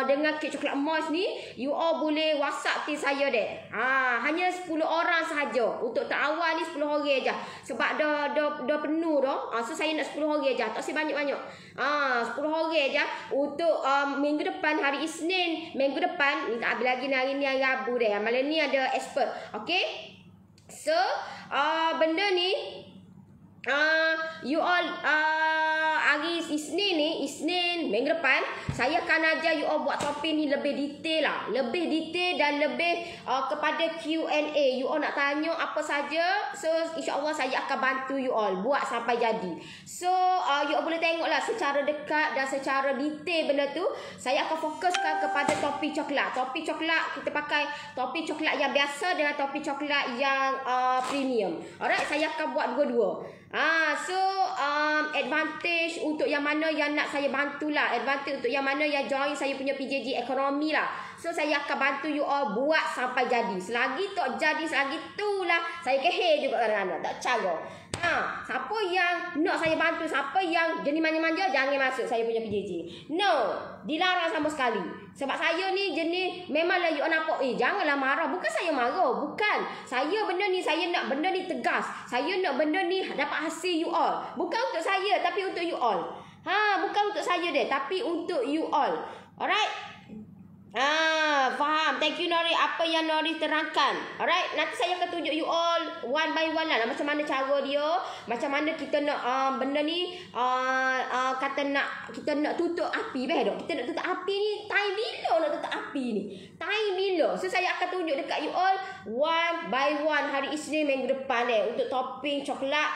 dengan kek coklat moist ni. You all boleh WhatsApp team saya deh. Hanya 10 orang sahaja. Untuk terawal ni 10 orang je. Sebab dah penuh dah. So saya nak 10 orang je. Tak sebanyak-banyak. 10 orang je. Untuk minggu depan, hari Isnin minggu depan, ni tak habis lagi ni, hari ni hari Rabu deh. Malam ni ada expert. Okay. So benda ni you all hari Isnin minggu depan, saya akan ajar you all buat topik ni lebih detail lah. Lebih detail dan lebih kepada Q&A. You all nak tanya apa saja. So, insyaAllah saya akan bantu you all buat sampai jadi. So, you all boleh tengoklah secara dekat dan secara detail benda tu. Saya akan fokuskan kepada topi coklat. Topi coklat, kita pakai topi coklat yang biasa dengan topi coklat yang premium. Alright, saya akan buat dua-dua. So advantage untuk yang mana yang nak saya bantulah. Advantage untuk yang mana yang join saya punya PJJ ekonomi lah. So saya akan bantu you all buat sampai jadi. Selagi tak jadi, selagi tu lah saya kehel juga kadang-kadang. Tak cara. Siapa yang nak saya bantu, siapa yang jenis manja-manja, jangan masuk saya punya PJJ. No, dilarang sama sekali. Sebab saya ni jenis, memanglah you all nampak, janganlah marah. Bukan saya marah, bukan. Saya benda ni, saya nak benda ni tegas. Saya nak benda ni dapat hasil you all. Bukan untuk saya, tapi untuk you all. Bukan untuk saya deh, tapi untuk you all. Alright? Faham. Thank you Nori, apa yang Nori terangkan. Alright, nanti saya akan tunjuk you all one by one lah, macam mana cara dia, macam mana kita nak benda ni kata nak kita nak tutup api dok. Kita nak tutup api ni, time bila nak tutup api ni? Time bila? So saya akan tunjuk dekat you all one by one hari Isnin minggu depan untuk topping coklat.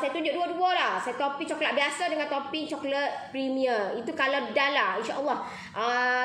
Saya tunjuk dua-dua lah. Saya topping coklat biasa dengan topping coklat premium. Itu kalau dah lah, insya-Allah.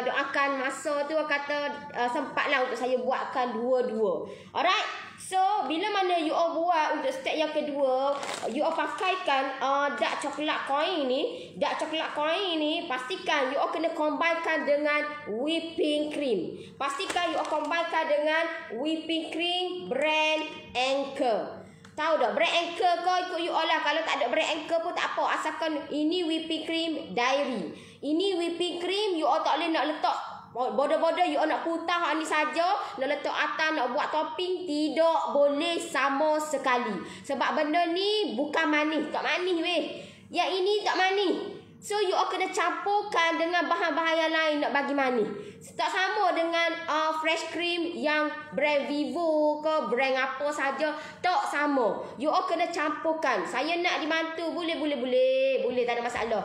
Doakan masa tu kata sempatlah untuk saya buatkan dua-dua. Alright. So bila mana you all buat untuk step yang kedua, you all pakaikan dark coklat coin ni. Dark coklat coin ni pastikan you all kena combinekan dengan whipping cream. Pastikan you all combinekan dengan whipping cream brand Anchor. Tahu tak, brand Anchor kau ikut you all lah. Kalau tak ada brand Anchor pun tak apa, asalkan ini whipping cream Dairy. Ini whipping cream you all tak boleh nak letak bodoh-bodoh, you all nak putah ni saja, nak letak atas, nak buat topping, tidak boleh sama sekali. Sebab benda ni bukan manis, tak manis weh. Yang ini tak manis. So you all kena campurkan dengan bahan-bahan yang lain nak bagi manis. Tak sama dengan fresh cream yang brand Vivo ke brand apa saja, tak sama. You all kena campurkan. Saya nak dibantu, boleh tak ada masalah.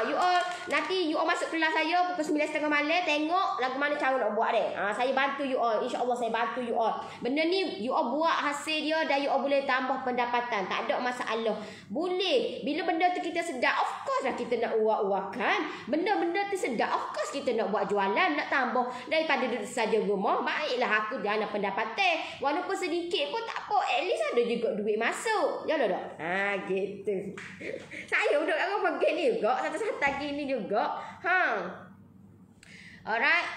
You all nanti you all masuk kelas saya pukul 9.30 malam, tengok lagu mana cara nak buat deh. Saya bantu you all, insya-Allah saya bantu you all. Benda ni you all buat hasil dia dan you all boleh tambah pendapatan, tak ada masalah. Boleh. Bila benda tu kita sedap, of course lah kita nak uak-uakan. Benda-benda tu sedap, of course kita nak buat jualan, nak tambah daripada duduk saja rumah. Baiklah aku dah ada pendapatan, walaupun sedikit pun tak apa, at least ada juga duit masuk. Ya tak? Gitu. Saya duduk kat rumah gini juga, satu-satu gini juga. Alright.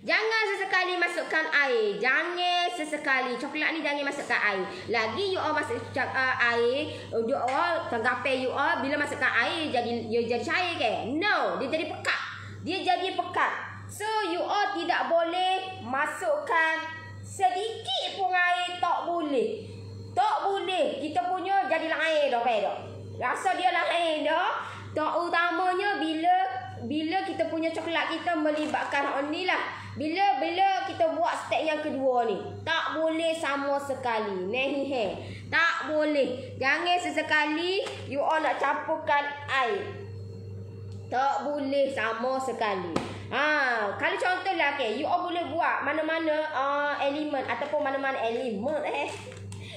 Jangan sesekali masukkan air. Jangan sesekali. Coklat ni jangan masukkan air. Lagi you all masuk air, you all tanggapi you all bila masukkan air dia jadi cair ke? No, dia jadi pekat. Dia jadi pekat. So you all tidak boleh masukkan sedikit pun air, tak boleh. Tak boleh. Kita punya jadi lain dah, rasa dia lain dah. Tak utamanya bila kita punya coklat kita melibatkan ni lah. Bila kita buat step yang kedua ni, tak boleh sama sekali. Tak boleh. Jangan sesekali you all nak campurkan air. Tak boleh sama sekali. Kalau contohlah you all boleh buat mana-mana elemen ataupun mana-mana elemen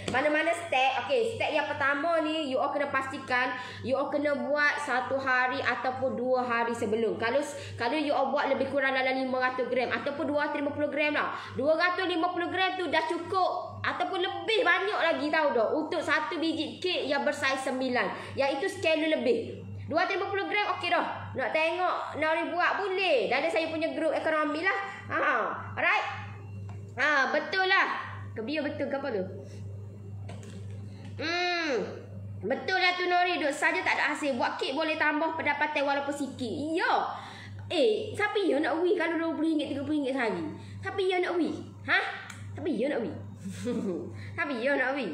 mana-mana step. Step yang pertama ni you all kena pastikan you all kena buat 1 hari ataupun 2 hari sebelum. Kalau you all buat lebih kurang dalam 500 gram ataupun 250 gram lah. 250 gram tu dah cukup ataupun lebih banyak lagi tahu dah untuk satu biji kek yang bersaiz 9. Yang itu skala lebih. 250 gram okey dah. Nak tengok Nori buat boleh. Dah ada saya punya grup ekonomi lah. Alright. Betul lah. Kebiar betul ke apa tu? Betul lah tu Nori. Duk saja tak ada hasil. Buat kek boleh tambah pendapatan walaupun sikit. Ya. Siapa ya nak wih kalau RM20, RM30 sehari? Siapa ya nak wih? Siapa ya nak wih? Siapa ya nak wih?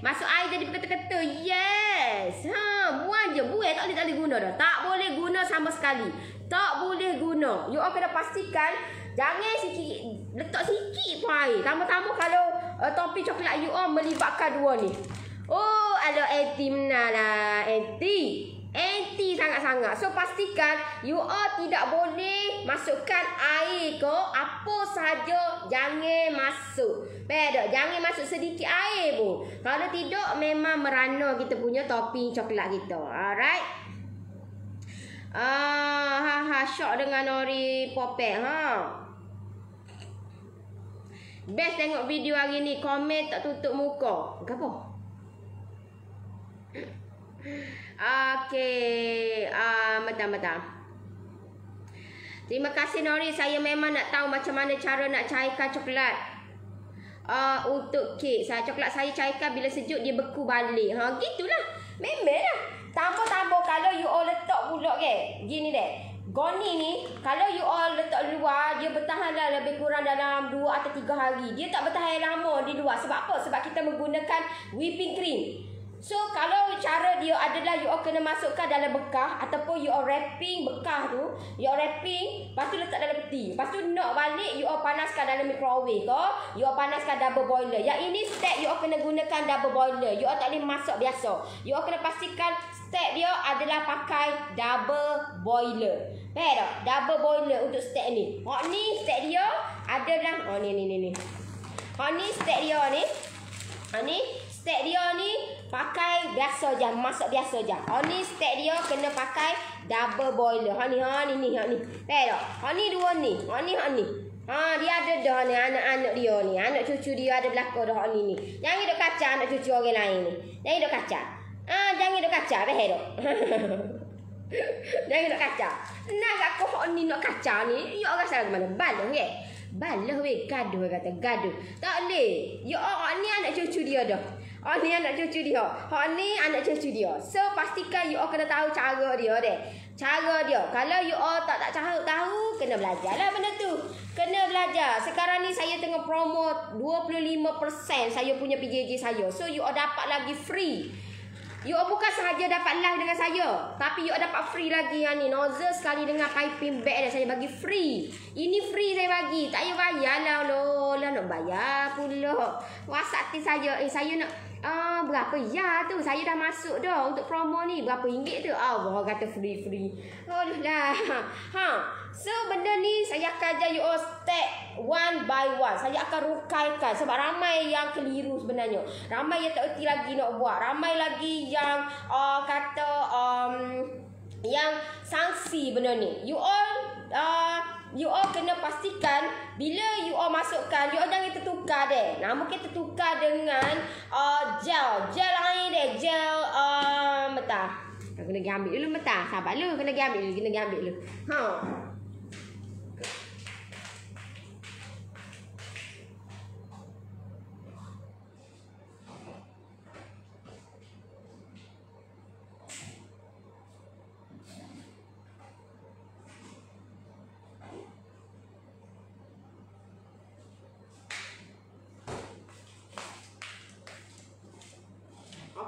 Masuk air jadi berkata-kata. Yes. Buang je. Buang tak boleh guna dah. Tak boleh guna sama sekali. Tak boleh guna. You all kena pastikan jangan sikit, letak sikit pun air. Tambah-tambah kalau topi coklat you all melibatkan dua ni. Oh, ada anti benar lah. Anti sangat-sangat. So pastikan you all tidak boleh masukkan air ke apa sahaja, jangan masuk. Betul, jangan masuk sedikit air pun. Kalau tidak memang merana kita punya topi coklat kita. Alright. Syok dengan Nori Popek Best tengok video hari ni, komen tak tutup muka. Kenapa? Okey, betul. Terima kasih Nori. Saya memang nak tahu macam mana cara nak cairkan coklat. Untuk kek, coklat saya cairkan bila sejuk dia beku balik. Gitulah. Memanglah. Tambah-tambah kalau you all letak pula ke. Gini deh. Goni ni kalau you all letak luar, dia bertahan dah lebih kurang dalam 2 atau 3 hari. Dia tak bertahan lama di luar. Sebab apa? Sebab kita menggunakan whipping cream. So kalau cara dia adalah you all kena masukkan dalam bekah ataupun you all wrapping bekah tu, you all wrapping, lepas tu letak dalam peti. Lepas tu nak balik you all panaskan dalam microwave ke, you all panaskan double boiler. Yang ini step you all kena gunakan double boiler. You all tak boleh masak biasa. You all kena pastikan step dia adalah pakai double boiler. Faham tak? Double boiler untuk step ni. Ni step dia adalah ni. Ni step dia ni. Ni step dia ni pakai biasa je, masak biasa je. Ni step dia kena pakai double boiler. Ni. Faham tak? Ni dua ni. Ni. Dia ada dah ni anak-anak dia ni. Anak cucu dia ada belakang dah ni. Jangan duk kacau anak cucu orang lain ni. Jangan duk kacau. Jangan duk kacau, faham tak? Jangan duk kacau. Nak aku hak ni nak kacau ni, you orang salah ke mana? Balah ke? Balah weh, gaduh kata, gaduh. Tak boleh. You orang ni anak cucu dia dah. Ni anak cucu dia. Ni anak cucu dia. So pastikan you all kena tahu cara dia deh. Cara dia. Kalau you all tak tahu, kena belajar lah benda tu. Kena belajar. Sekarang ni saya tengah promo 25% saya punya PJJ saya. So you all dapat lagi free. You all bukan sahaja dapat live dengan saya, tapi you all dapat free lagi yang ni. Nozzle sekali dengan piping bag dah saya bagi free. Ini free saya bagi. Tak payah bayar lah. Nak bayar pula. WhatsApp saya. Saya nak berapa ya tu? Saya dah masuk dah untuk promo ni. Berapa ringgit tu? Allah kata free. Oh lah. So benda ni saya akan ajar you all step one by one. Saya akan rukaikan sebab ramai yang keliru sebenarnya. Ramai yang tak erti lagi nak buat. Ramai lagi yang yang sangsi benda ni. You all kena pastikan bila you all masukkan, you all jangan tertukar deh. Mungkin tertukar dengan gel air deh, gel betah. Kena pergi ambil dulu betah. Sabar lu, kena pergi ambil dulu.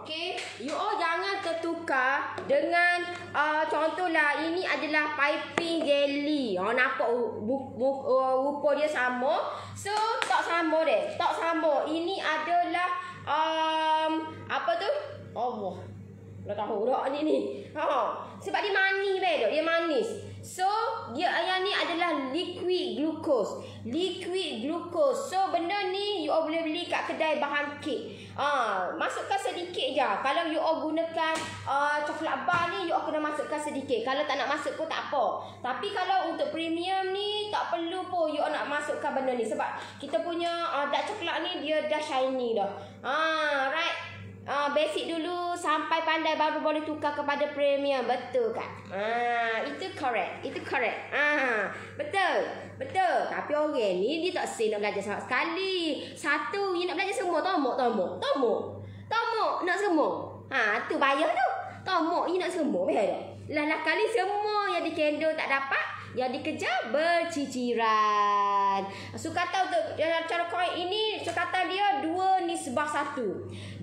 Okey, you all jangan tertukar dengan contohlah ini adalah piping jelly. Nampak rupa dia sama. So tak sama deh. Tak sama. Ini adalah apa tu? Allah. Dah tahu dah ni. Sebab dia manis dia manis. So dia yang ni adalah liquid glucose. So benda ni you all boleh beli kat kedai bahan kek. Masukkan sedikit je. Kalau you all gunakan coklat bar ni, you all kena masukkan sedikit. Kalau tak nak masuk pun tak apa. Tapi kalau untuk premium ni tak perlu pun you all nak masukkan benda ni sebab kita punya dark coklat ni dia dah shiny dah. Right. Basic dulu sampai pandai baru boleh tukar kepada premium. Betul kan? Itu correct. Betul. Tapi orang ni dia tak say nak belajar sekali. Satu, dia nak belajar semua. Tomok nak semua. Tu bayar tu. Tomok dia nak semua. Lah kali semua yang dikendor tak dapat, yang dikejar berciciran. Sukatan untuk cara koin ini, sukatan dia 2:1. 2:1.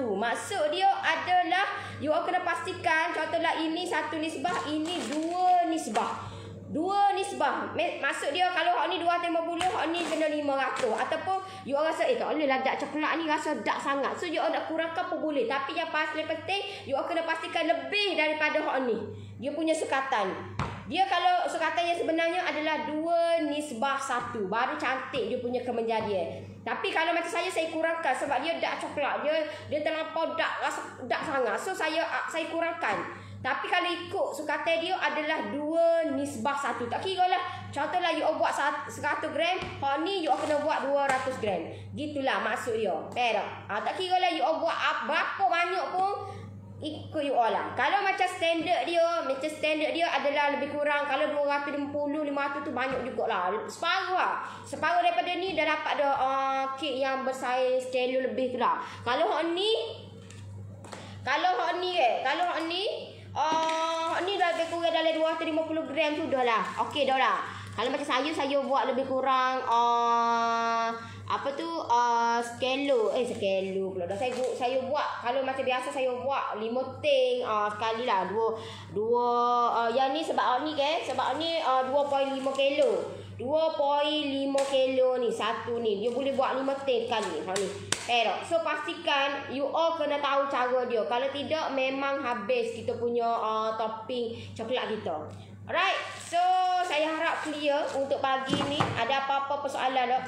Maksud dia adalah you all kena pastikan contohlah ini 1 nisbah, ini 2 nisbah. Dua nisbah. Maksud dia kalau hak ni 250, hak ni kena 500. Ataupun you rasa tak boleh lah dark coklat ni rasa dark sangat. So you nak kurangkan pun boleh. Tapi yang paling penting you kena pastikan lebih daripada hak ni. Dia punya sukatan. Dia kalau sukatan yang sebenarnya adalah 2:1. Baru cantik dia punya kemenjadian. Tapi kalau macam saya kurangkan sebab dia dark coklat. Dia terlampau dark, rasa dark sangat. So saya kurangkan. Tapi kalau ikut sukatan dia adalah 2:1. Tak kira lah. Contohlah you buat 100 gram. Hak ni you kena buat 200 gram. Gitulah maksud dia. Faham tak? Tak kira lah you buat berapa banyak pun ikut you lah. Kalau macam standard dia adalah lebih kurang. Kalau 250, 500 tu banyak jugalah. Separuh lah. Separuh daripada ni dah dapat kek yang bersaiz stereo lebih tu lah. Kalau hak ni ni dah lebih kurang dalam 250 gram sudah lah. Okey dah lah. Kalau macam saya buat lebih kurang skelo pula dah saya buat. Kalau macam biasa saya buat 5 ting sekali lah. Dua yang ni sebab ni 2.5 kilo. 2.5 kilo ni satu ni. Dia boleh buat 5 ting sekali. Ha ni. So pastikan you all kena tahu cara dia. Kalau tidak memang habis kita punya topping coklat kita. Alright. So saya harap clear untuk pagi ni. Ada apa-apa persoalan tak?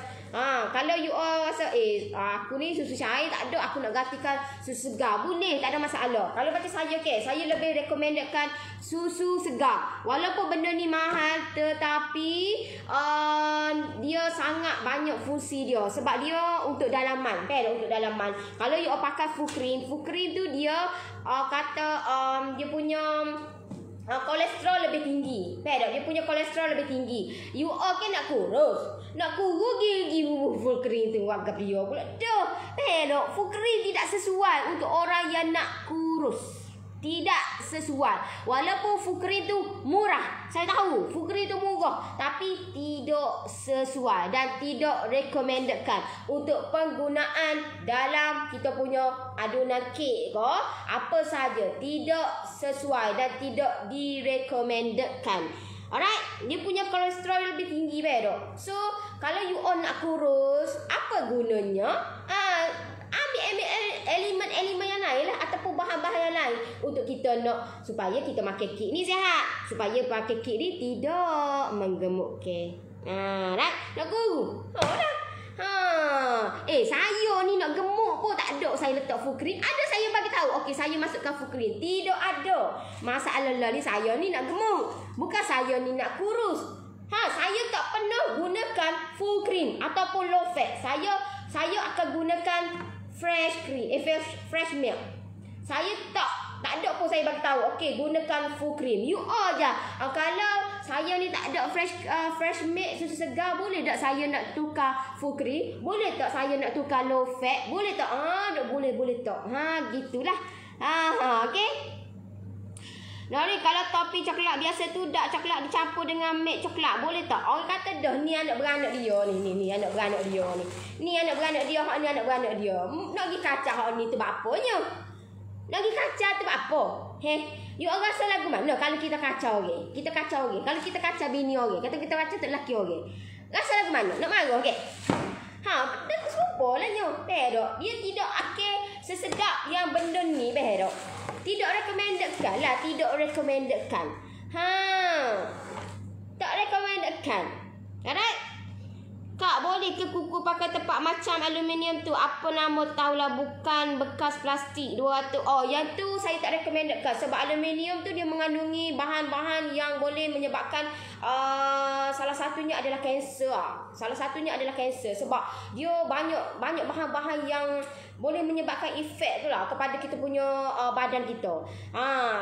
Kalau you all rasa aku ni susu cair tak ada, aku nak gantikan susu segar, boleh, tak ada masalah. Kalau macam saya saya lebih recommendedkan susu segar. Walaupun benda ni mahal tetapi dia sangat banyak fungsi dia. Sebab dia untuk dalaman, untuk dalaman. Kalau you all pakai full cream tu dia dia punya kolesterol lebih tinggi. Dia punya kolesterol lebih tinggi. You all kan nak kurus. Nak kurus gigi full cream tu agak dia pula. Dah. Full cream tidak sesuai untuk orang yang nak kurus. Tidak sesuai. Walaupun full cream tu murah. Saya tahu full cream tu murah. Tapi tidak sesuai. Dan tidak recommendedkan untuk penggunaan dalam kita punya adunan kek ke apa saja. Tidak sesuai dan tidak direkomendedkan. Alright, dia punya kolesterol lebih tinggi So, kalau you all nak kurus, apa gunanya? Ambil elemen-elemen yang lain lah ataupun bahan-bahan yang lain untuk kita nak supaya kita makan kek ni sihat. Supaya pakai kek ni tidak menggemukkan. Right? Nak guru. Saya ni nak gemuk pun tak ada saya letak full cream. Ada saya bagi tahu. Okey, saya masukkan full cream. Tidak ada. Masalah ni saya ni nak gemuk. Bukan saya ni nak kurus. Saya tak pernah gunakan full cream ataupun low fat. Saya akan gunakan fresh cream, fresh milk. Saya tak ada pun saya bagi tahu. Okey, gunakan full cream. You all je. Kalau saya ni tak ada fresh milk susu segar, boleh tak saya nak tukar full cream? Boleh tak saya nak tukar low fat? Boleh tak? Tak boleh tak. Gitulah. Okey. Nah ni kalau topi coklat biasa tu dark coklat dicampur dengan milk coklat, boleh tak? Orang kata dah ni anak beranak dia ni anak beranak dia ni. Ni anak beranak dia, hak ni anak beranak dia. Nak pergi kacau hak ni tu buat apanya? Nak pergi kacau tu buat apa? You orang rasa lagu mana kalau kita kacau orang? Kita kacau orang. Kalau kita kacau bini orang, kata kita kacau tak lelaki orang. Rasa lagu mana? Nak marah okey? Dah serupa lah nyo. Dia tidak akan sesedap yang benda ni, tidak recommendedkan lah. Tidak recommendedkan. Tak recommendedkan. Alright? Kak, boleh ke kuku pakai tempat macam aluminium tu? Apa nama tahulah, bukan bekas plastik 200. Yang tu saya tak recommendedkan. Sebab aluminium tu dia mengandungi bahan-bahan yang boleh menyebabkan salah satunya adalah kanser. Sebab dia banyak bahan-bahan yang boleh menyebabkan efek tu lah kepada kita punya badan kita.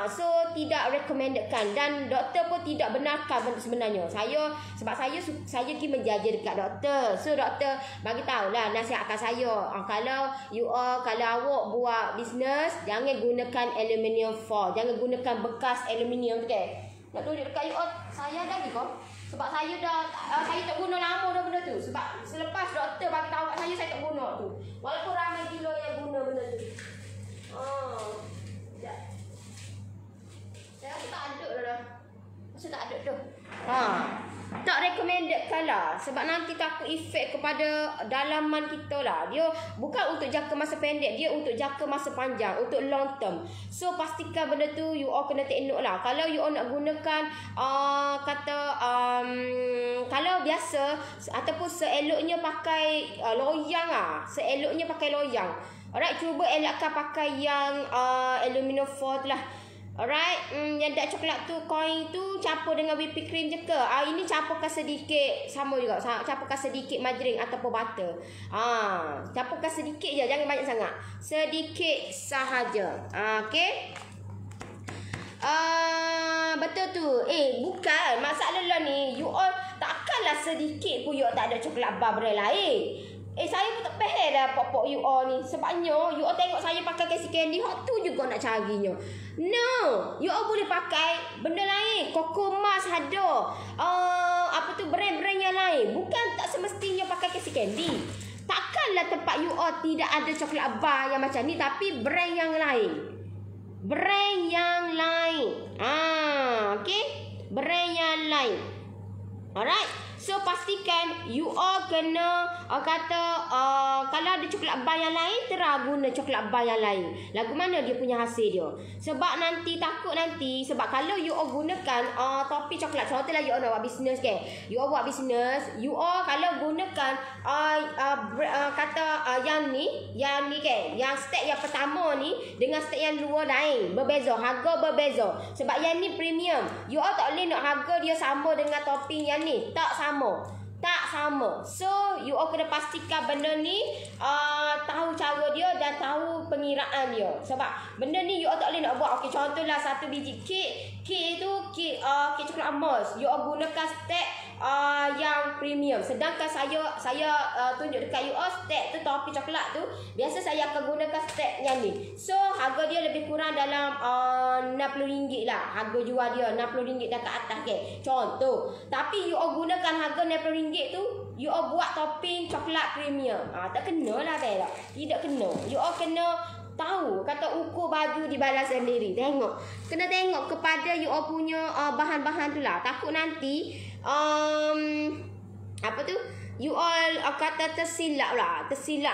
So tidak recommendedkan dan doktor pun tidak benarkan sebenarnya. Sebab saya pergi menjajah dekat doktor. So doktor bagi tahulah nasihatkan saya. Kalau awak buat bisnes, jangan gunakan aluminium foil. Jangan gunakan bekas aluminium tu kan. Nak tunjuk dekat you all, saya lagi kau. Sebab saya tak guna lama dah benda tu. Sebab selepas doktor bagi tahu kat saya tak guna tu. Walaupun ramai gila yang guna benda tu. Sekejap. Saya rasa tak ada dah. Masa tak ada dah. Tak recommended lah. Sebab nanti takut efek kepada dalaman kita lah. Dia bukan untuk jangka masa pendek, dia untuk jangka masa panjang, untuk long term. So pastikan benda tu you all kena tengok lah. Kalau you all nak gunakan kalau biasa ataupun seeloknya pakai loyang lah. Seeloknya pakai loyang. Alright, cuba elakkan pakai yang aluminium foil tu lah. Alright, yang dark coklat tu, koin tu campur dengan whipping cream je ke? Ini campurkan sedikit, sama juga, campurkan sedikit margarin ataupun butter. Campurkan sedikit je, jangan banyak sangat. Sedikit sahaja. Okey. Betul tu. Bukan, masalah lah ni, you all takkanlah sedikit pun you all tak ada coklat bar brand lain. Saya pun tak faham dah pok-pok you all ni. Sebabnya you all tengok saya pakai Cassie Candy, hot tu juga nak carinya. No, you all boleh pakai benda lain. Coco Mas ada. Brand-brand yang lain. Bukan tak semestinya pakai Cassie Candy. Takkanlah tempat you all tidak ada coklat bar yang macam ni, tapi brand yang lain. Brand yang lain. Okay, brand yang lain. Alright. So pastikan you all kena kalau ada coklat bar yang lain, terus guna coklat bar yang lain. Lagu mana dia punya hasil dia. Sebab takut nanti sebab kalau you all gunakan topi coklat, contohlah you all nak buat bisnes ke. You all buat bisnes, you all kalau gunakan yang ni ke, yang step yang pertama ni dengan step yang luar lain, berbeza, harga berbeza. Sebab yang ni premium. You all tak boleh nak harga dia sama dengan topi yang ni. Tak sama. So you all kena pastikan benda ni tahu cara dia dan tahu pengiraan dia. Sebab benda ni you all tak boleh nak buat. Okey, contohlah satu biji kek tu kek coklat emas. You all gunakan step yang premium. Sedangkan saya tunjuk dekat you all step tu topi coklat tu. Biasa saya akan gunakan step yang ni. So harga dia lebih kurang dalam RM60 lah. Harga jual dia RM60 dah ke atas ke. Contoh. Tapi you all gunakan harga RM60 tu, you all buat topping coklat premium. Tak kena lah tak? Tidak kena. You all kena tahu kata ukur baju di badan sendiri. Kena tengok kepada you all punya bahan-bahan tu lah. Takut nanti you all kata tersilap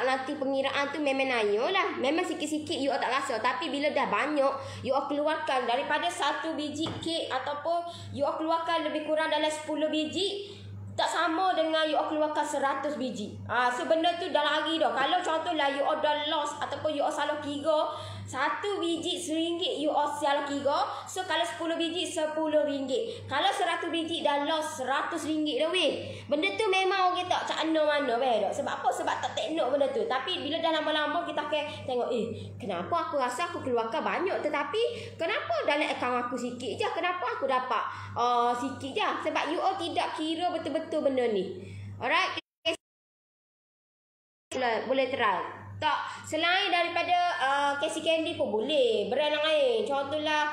nanti pengiraan tu memang naya lah. Memang sikit-sikit you all tak rasa, tapi bila dah banyak you all keluarkan daripada satu biji kek ataupun you all keluarkan lebih kurang dalam 10 biji, tak sama dengan you all keluarkan 100 biji. So benda tu dah lari dah. Kalau contohlah you all dah lost ataupun you all salah kira, satu biji RM1 you all salah kira. So kalau 10 biji RM10. Kalau 100 biji dah lost RM100 dah weh. Benda tu memang orang tak cak mana weh dah. Sebab apa? Sebab tak teknik benda tu. Tapi bila dah lama-lama kita akan tengok, kenapa aku rasa aku keluarkan banyak tetapi kenapa dalam akaun aku sikit je? Kenapa aku dapat sikit je? Sebab you all tidak kira betul-betul benda ni. Alright. Boleh try. Tak, selain daripada Cassie Candy pun boleh. Brand lain. Contohlah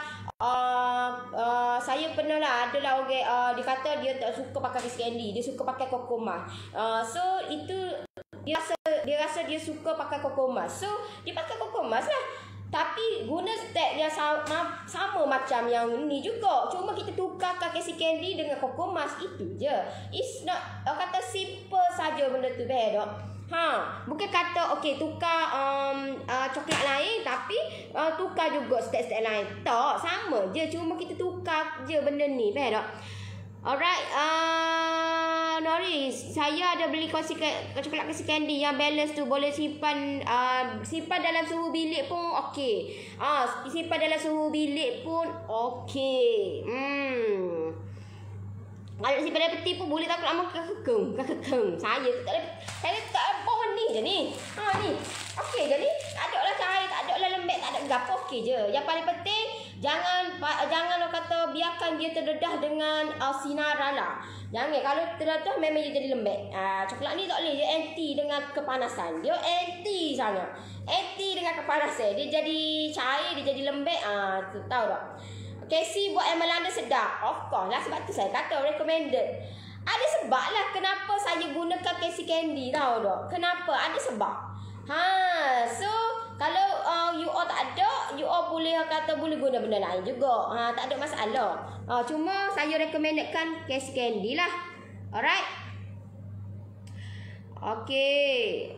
saya pernah lah adalah orang dia kata dia tak suka pakai Cassie Candy, dia suka pakai Coco Mas. So itu dia rasa dia suka pakai Coco Mas. So dia pakai Coco Mas lah. Tapi guna step yang sama macam yang ni juga. Cuma kita tukarkan Cassie Candy dengan Coco Mas, itu je. It's not kata simple saja benda tu tak. Bukan kata tukar coklat lain tapi tukar juga step-step lain. Tak, sama je, cuma kita tukar je benda ni, faham tak? Alright, Norris, saya ada beli coklat Cassie Candy yang balance tu, boleh simpan dalam suhu bilik pun okey. Simpan dalam suhu bilik pun okey. Kalau simpan dalam peti pun boleh, takut lama kekeng. Saya tak ada pohon ni je ni. Ni. Okey je ni. Tak ada lah cahaya, tak ada lah lembek, tak ada gapo, okey je. Yang paling penting jangan orang kata biarkan dia terdedah dengan sinaran lah. Jangan, kalau terdedah memang dia jadi lembek. Coklat ni tak boleh, dia anti dengan kepanasan. Dia anti sangat. Anti dengan kepanasan. Dia jadi cair, dia jadi lembek. Tahu tak? Casey buat yang melanda sedap. Of course lah, sebab tu saya kata recommended. Ada sebab lah kenapa saya gunakan Cassie Candy, tahu tak? Kenapa? Ada sebab. So Kalau you all tak ada, you all boleh kata boleh guna benda lain juga. Tak ada masalah. Cuma saya recommendkan Cassie Candy lah. Alright. Okay.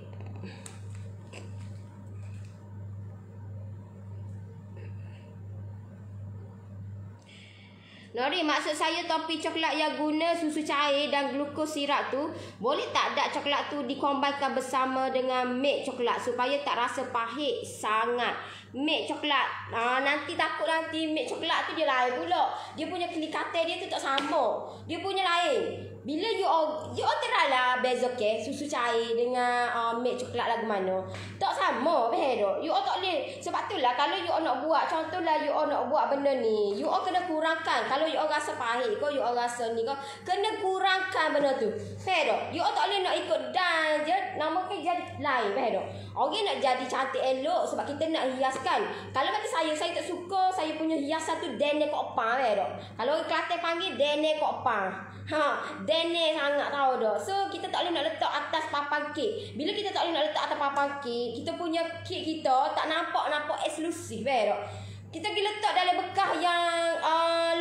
Nori, maksud saya topi coklat yang guna susu cair dan glukos sirap tu, boleh tak dark coklat tu dikombainkan bersama dengan milk coklat supaya tak rasa pahit sangat. Milk coklat, nanti takut nanti milk coklat tu dia lain pula. Dia punya kelikatan dia tu tak sama. Dia punya lain. Bila you all teralah beza ke susu cair dengan milk coklat lagu mana. Tak sama behedo. You all tak boleh. Sebab itulah kalau you all nak buat, contohlah you all nak buat benda ni, you all kena kurangkan. Kalau you all rasa pahit kau, you all rasa ni kau, kena kurangkan benda tu. Behedo. You all tak boleh nak ikut dan je, nama ke jadi lain behedo. Orang nak jadi cantik elok sebab kita nak hiaskan. Kalau kata saya tak suka saya punya hiasan tu dene kok opang behedo. Kalau orang Kelantan panggil dene kok opang. Dene sangat tahu dah. So kita tak boleh nak letak atas papan kek. Bila kita tak boleh nak letak atas papan kek, kita punya kek kita tak nampak eksklusif dah. Kita pergi letak dalam bekas yang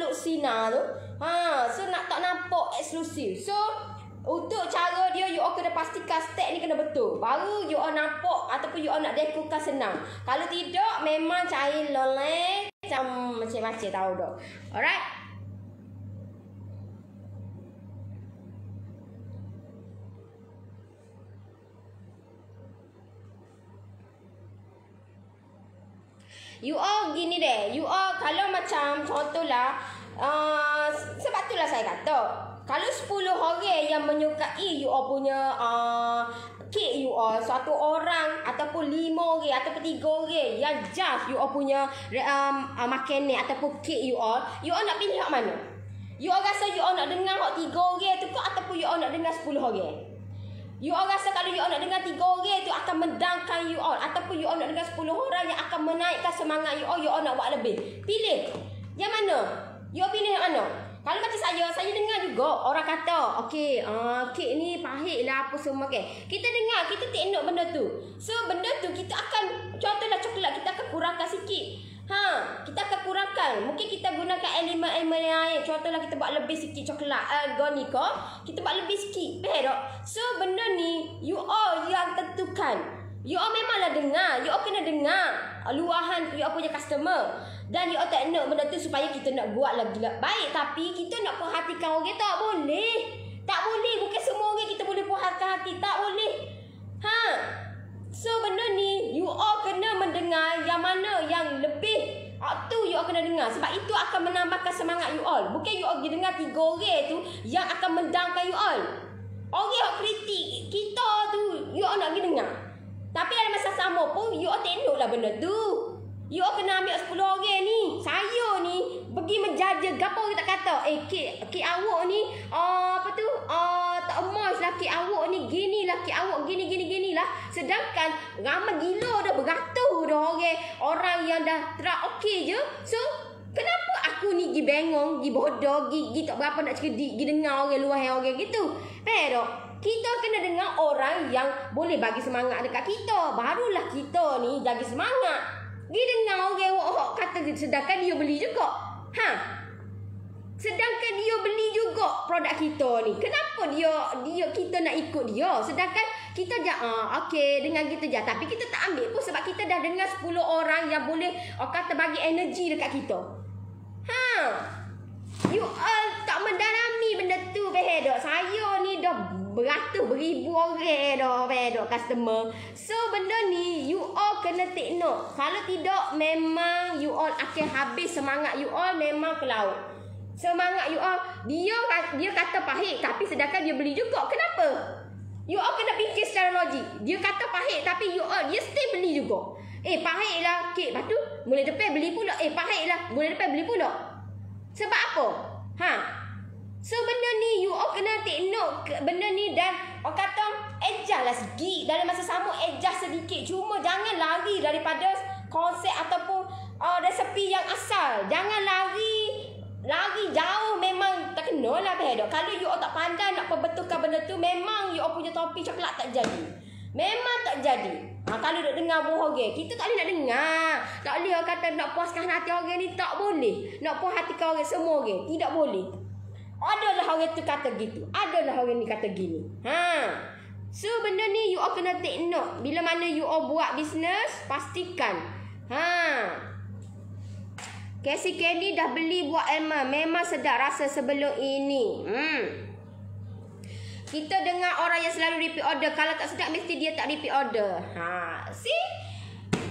Luxina tu. So tak nampak eksklusif. So untuk cara dia, you all kena pastikan step ni kena betul. Baru you all nampak ataupun you all nak dekorkan senang. Kalau tidak, memang cair loleh macam-macam tahu dah. Alright. You all gini deh. You all kalau macam contohlah, sebab itulah saya kata, kalau 10 orang yang menyukai you all punya kek you all, satu orang ataupun 5 orang ataupun 3 orang yang just you all punya makanan ataupun kek you all nak pilih hak mana? You all rasa you all nak dengar hak 3 orang tu ke ataupun you all nak dengar 10 orang? You all rasa kalau you all nak dengar 3 orang tu akan mendangkan you all ataupun you all nak dengar 10 orang yang akan menaikkan semangat you all nak buat lebih? Pilih. Yang mana? You all pilih yang mana? Kalau macam saya dengar juga orang kata, okey, kek ni pahit lah apa semua kan. Kita dengar, kita tengok benda tu. So benda tu kita akan, contohlah coklat, kita akan kurangkan sikit. Kita akan kurangkan. Mungkin kita gunakan elemen-elemen lain. Contohlah kita buat lebih sikit coklat Gonika, kita buat lebih sikit. So benda ni you all yang tentukan. You all memanglah dengar. You all kena dengar luahan you all punya customer. Dan you all tak nak benda tu supaya kita nak buat lagi baik. Tapi kita nak perhatikan orang, tak boleh. Tak boleh. Bukan semua orang kita boleh puaskan hati. Tak boleh. So benda ni you all kena mendengar yang mana yang lebih. Tu you all kena dengar. Sebab itu akan menambahkan semangat you all. Bukan you all pergi dengar 3 orang tu yang akan mendangkan you all. Orang yang kritik kita tu you all nak pergi dengar. Tapi ada masa sama pun you all tengoklah benda tu. You all kena ambil 10 orang ni. Saya ni pergi menjaja gapo kita kata, kek awak ni tak emas lah, kek awak ni gini lah, kek awak gini lah. Sedangkan ramai gila dah, beratus dah orang yang dah okey je. So kenapa aku ni pergi bengong, pergi bodoh, pergi tak berapa nak cerdik, pergi dengar orang luar orang gitu. Pero kita kena dengar orang yang boleh bagi semangat dekat kita. Barulah kita ni jaga semangat. Dia dengar orang kata sedangkan dia beli juga. Sedangkan dia beli juga produk kita ni. Kenapa kita nak ikut dia? Sedangkan kita okey dengan kita je. Tapi kita tak ambil pun sebab kita dah dengar 10 orang yang boleh kata bagi energi dekat kita. You all tak mendalami benda tu behedo. Saya ni dah beratus beribu orang dah behedo customer. So benda ni you all kena tengok. Kalau tidak memang you all akan habis semangat you all memang ke laut. Semangat you all dia kata pahit tapi sedangkan dia beli juga. Kenapa? You all kena fikir secara logik. Dia kata pahit tapi you all dia stay beli juga. Pahit lah kek. Lepas tu mula depan beli pula. Pahit lah mula depan beli pula. Sebab apa? So benda ni you all kena tengok benda ni dan orang kata adjust lah sikit. Dalam masa sama adjust sedikit. Cuma jangan lari daripada konsep ataupun resepi yang asal. Jangan lari jauh memang tak kena lah behedo. Kalau you all tak pandai nak perbetulkan benda tu, memang you all punya topi coklat tak jadi. Memang tak jadi. Kalau duk dengar buah orang, kita tak boleh nak dengar. Tak boleh orang kata nak puaskan hati orang ni, tak boleh. Nak puas hati orang semua orang, tidak boleh. Adalah orang tu kata gitu. Adalah orang ni kata gini. So benda ni you all kena take note. Bila mana you all buat bisnes, pastikan. Casey Candy dah beli buat Emma. Memang sedap rasa sebelum ini. Kita dengar orang yang selalu repeat order. Kalau tak sedap mesti dia tak repeat order. See?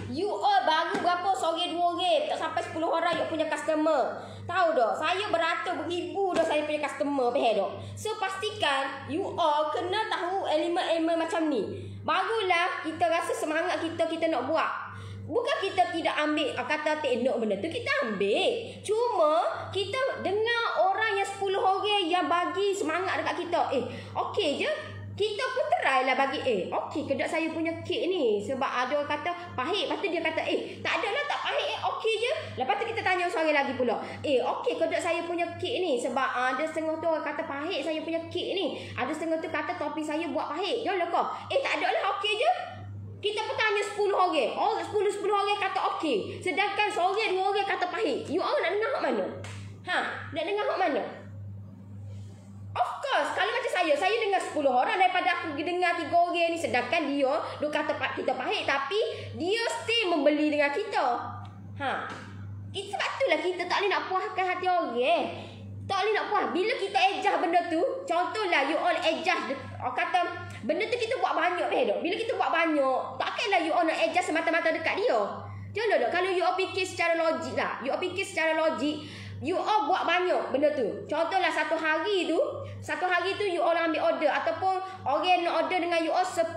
You all baru berapa seorang dua orang, tak sampai 10 orang you punya customer. Tahu tak? Saya beratus beribu dah saya punya customer. Faham tak? So pastikan you all kena tahu elemen-elemen macam ni. Barulah kita rasa semangat kita nak buat. Bukan kita tidak ambil kata take note benda tu, kita ambil. Cuma kita dengar orang yang 10 orang yang bagi semangat dekat kita. Okey je. Kita pun try lah bagi okey kedai saya punya kek ni. Sebab ada orang kata pahit. Lepas tu dia kata tak adalah tak pahit okey je. Lepas tu kita tanya seorang lagi pula. Okey kedai saya punya kek ni. Sebab ada setengah tu orang kata pahit saya punya kek ni. Ada setengah tu kata topi saya buat pahit. Janganlah kau. Tak adalah okey je. Kita pun tanya 10 orang. 10 orang kata okey. Sedangkan seorang dua orang kata pahit. You all nak dengar hak mana? Nak dengar hak mana? Of course, kalau macam saya dengar 10 orang daripada aku dengar 3 orang ni. Sedangkan dia kata kita pahit, tapi dia still membeli dengan kita. Sebab itulah kita tak boleh nak puaskan hati orang. Tak boleh nak puas. Bila kita ejah benda tu, contohlah you all ejah, kata benda tu kita buat banyak. Bila kita buat banyak, takkanlah you all nak ejah semata-mata dekat dia. Jangan tak? Kalau you all fikir secara logik lah. You all fikir secara logik, you all buat banyak benda tu. Contohlah satu hari tu you all ambil order. Ataupun orang nak order dengan you all 10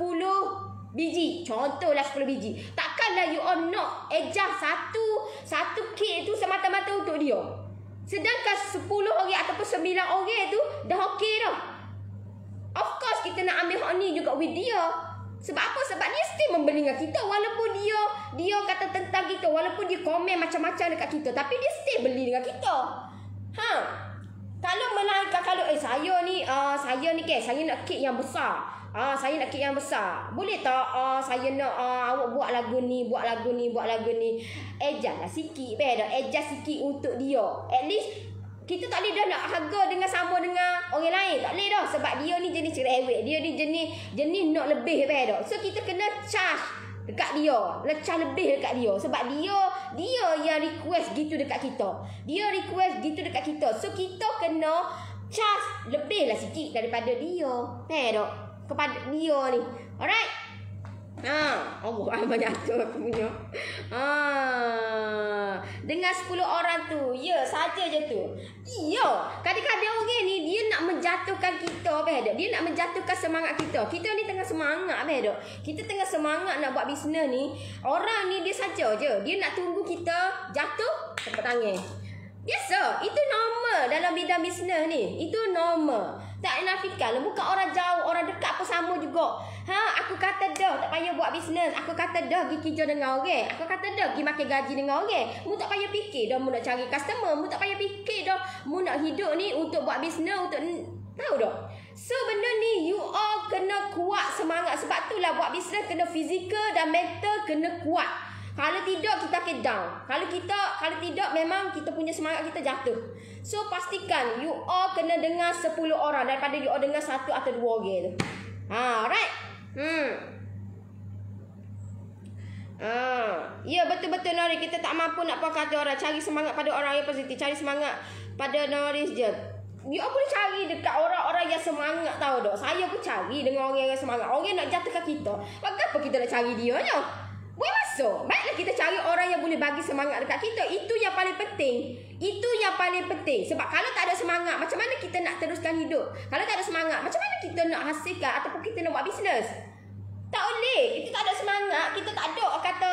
biji. Contohlah 10 biji. Takkanlah you all nak ejah satu kek tu semata-mata untuk dia. Sedangkan 10 orang ataupun 9 orang tu dah okey dah. Of course kita nak ambil hak ni juga with dia. Sebab apa? Sebab dia still membeli dengan kita. Walaupun dia kata tentang kita, walaupun dia komen macam-macam dekat kita, tapi dia still beli dengan kita. Kalau melainkan kalau saya ni saya nak kek yang besar. Saya nak kek yang besar. Boleh tak saya nak awak buat lagu ni. Ejahlah sikit. Ejah sikit untuk dia. At least kita tak boleh dah nak harga dengan sama dengan orang lain. Tak boleh dah. Sebab dia ni jenis cerewet. Dia ni jenis nak lebih. So kita kena charge dekat dia. Charge lebih dekat dia. Sebab dia yang request gitu dekat kita. So kita kena charge lebih lah sikit daripada dia. Kepada dia ni. Alright? Allah banyak tu aku punya. Dengan 10 orang tu, ya saja je tu. Ya, kadang-kadang orang ni dia nak menjatuhkan kita, dia nak menjatuhkan semangat kita. Kita ni tengah semangat, kita tengah semangat nak buat bisnes ni. Orang ni dia saja je, dia nak tunggu kita jatuh tepuk tangan. Biasa, itu normal dalam bidang bisnes ni. Itu normal. Tak nafikan, bukan orang jauh, orang dekat pun sama juga. Aku kata dah tak payah buat bisnes. Aku kata dah pergi kerja dengan orang. Aku kata dah pergi makan gaji dengan orang. Mu tak payah fikir dah mu nak cari customer. Mu tak payah fikir dah mu nak hidup ni untuk buat bisnes, untuk tahu dah. So benda ni you all kena kuat semangat. Sebab itulah buat bisnes kena fizikal dan mental kena kuat. Kalau tidak kita akan down. Kalau tidak memang kita punya semangat kita jatuh. So pastikan you all kena dengar 10 orang daripada you all dengar 1 atau 2 orang tu. Alright. Ya betul-betul Nori, kita tak mampu nak puas hati orang. Cari semangat pada orang yang positif. Cari semangat pada Noris je. You all boleh cari dekat orang-orang yang semangat, tahu tak? Saya pun cari dengan orang yang semangat. Orang nak jatuhkan kita. Kenapa kita nak cari dia nya? Boleh masuk. Baiklah kita cari orang yang boleh bagi semangat dekat kita. Itu yang paling penting. Sebab kalau tak ada semangat, macam mana kita nak teruskan hidup? Kalau tak ada semangat, macam mana kita nak hasilkan ataupun kita nak buat bisnes? Tak boleh. Kita tak ada semangat, kita tak ada kata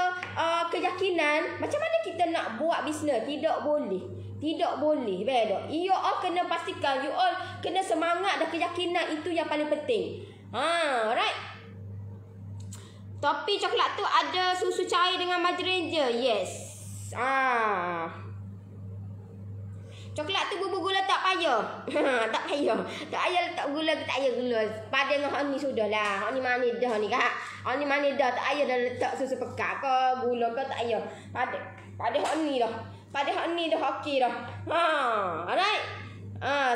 keyakinan. Macam mana kita nak buat bisnes? Tidak boleh. You all kena pastikan, you all kena semangat dan keyakinan. Itu yang paling penting. Right? Topi coklat tu ada susu cair dengan margarin je. Yes. Coklat tu bubur gula tak payah. Tak payah. Tak payah letak gula, tak payah gula. Pada dengan hak ni sudahlah. Hak ni manis dah ni kak. Hak ni manis dah. Tak payah dah letak susu pekat ke, gula ke, tak payah. Pada hak ni dah. Pada hak ni dah okey dah. Alright.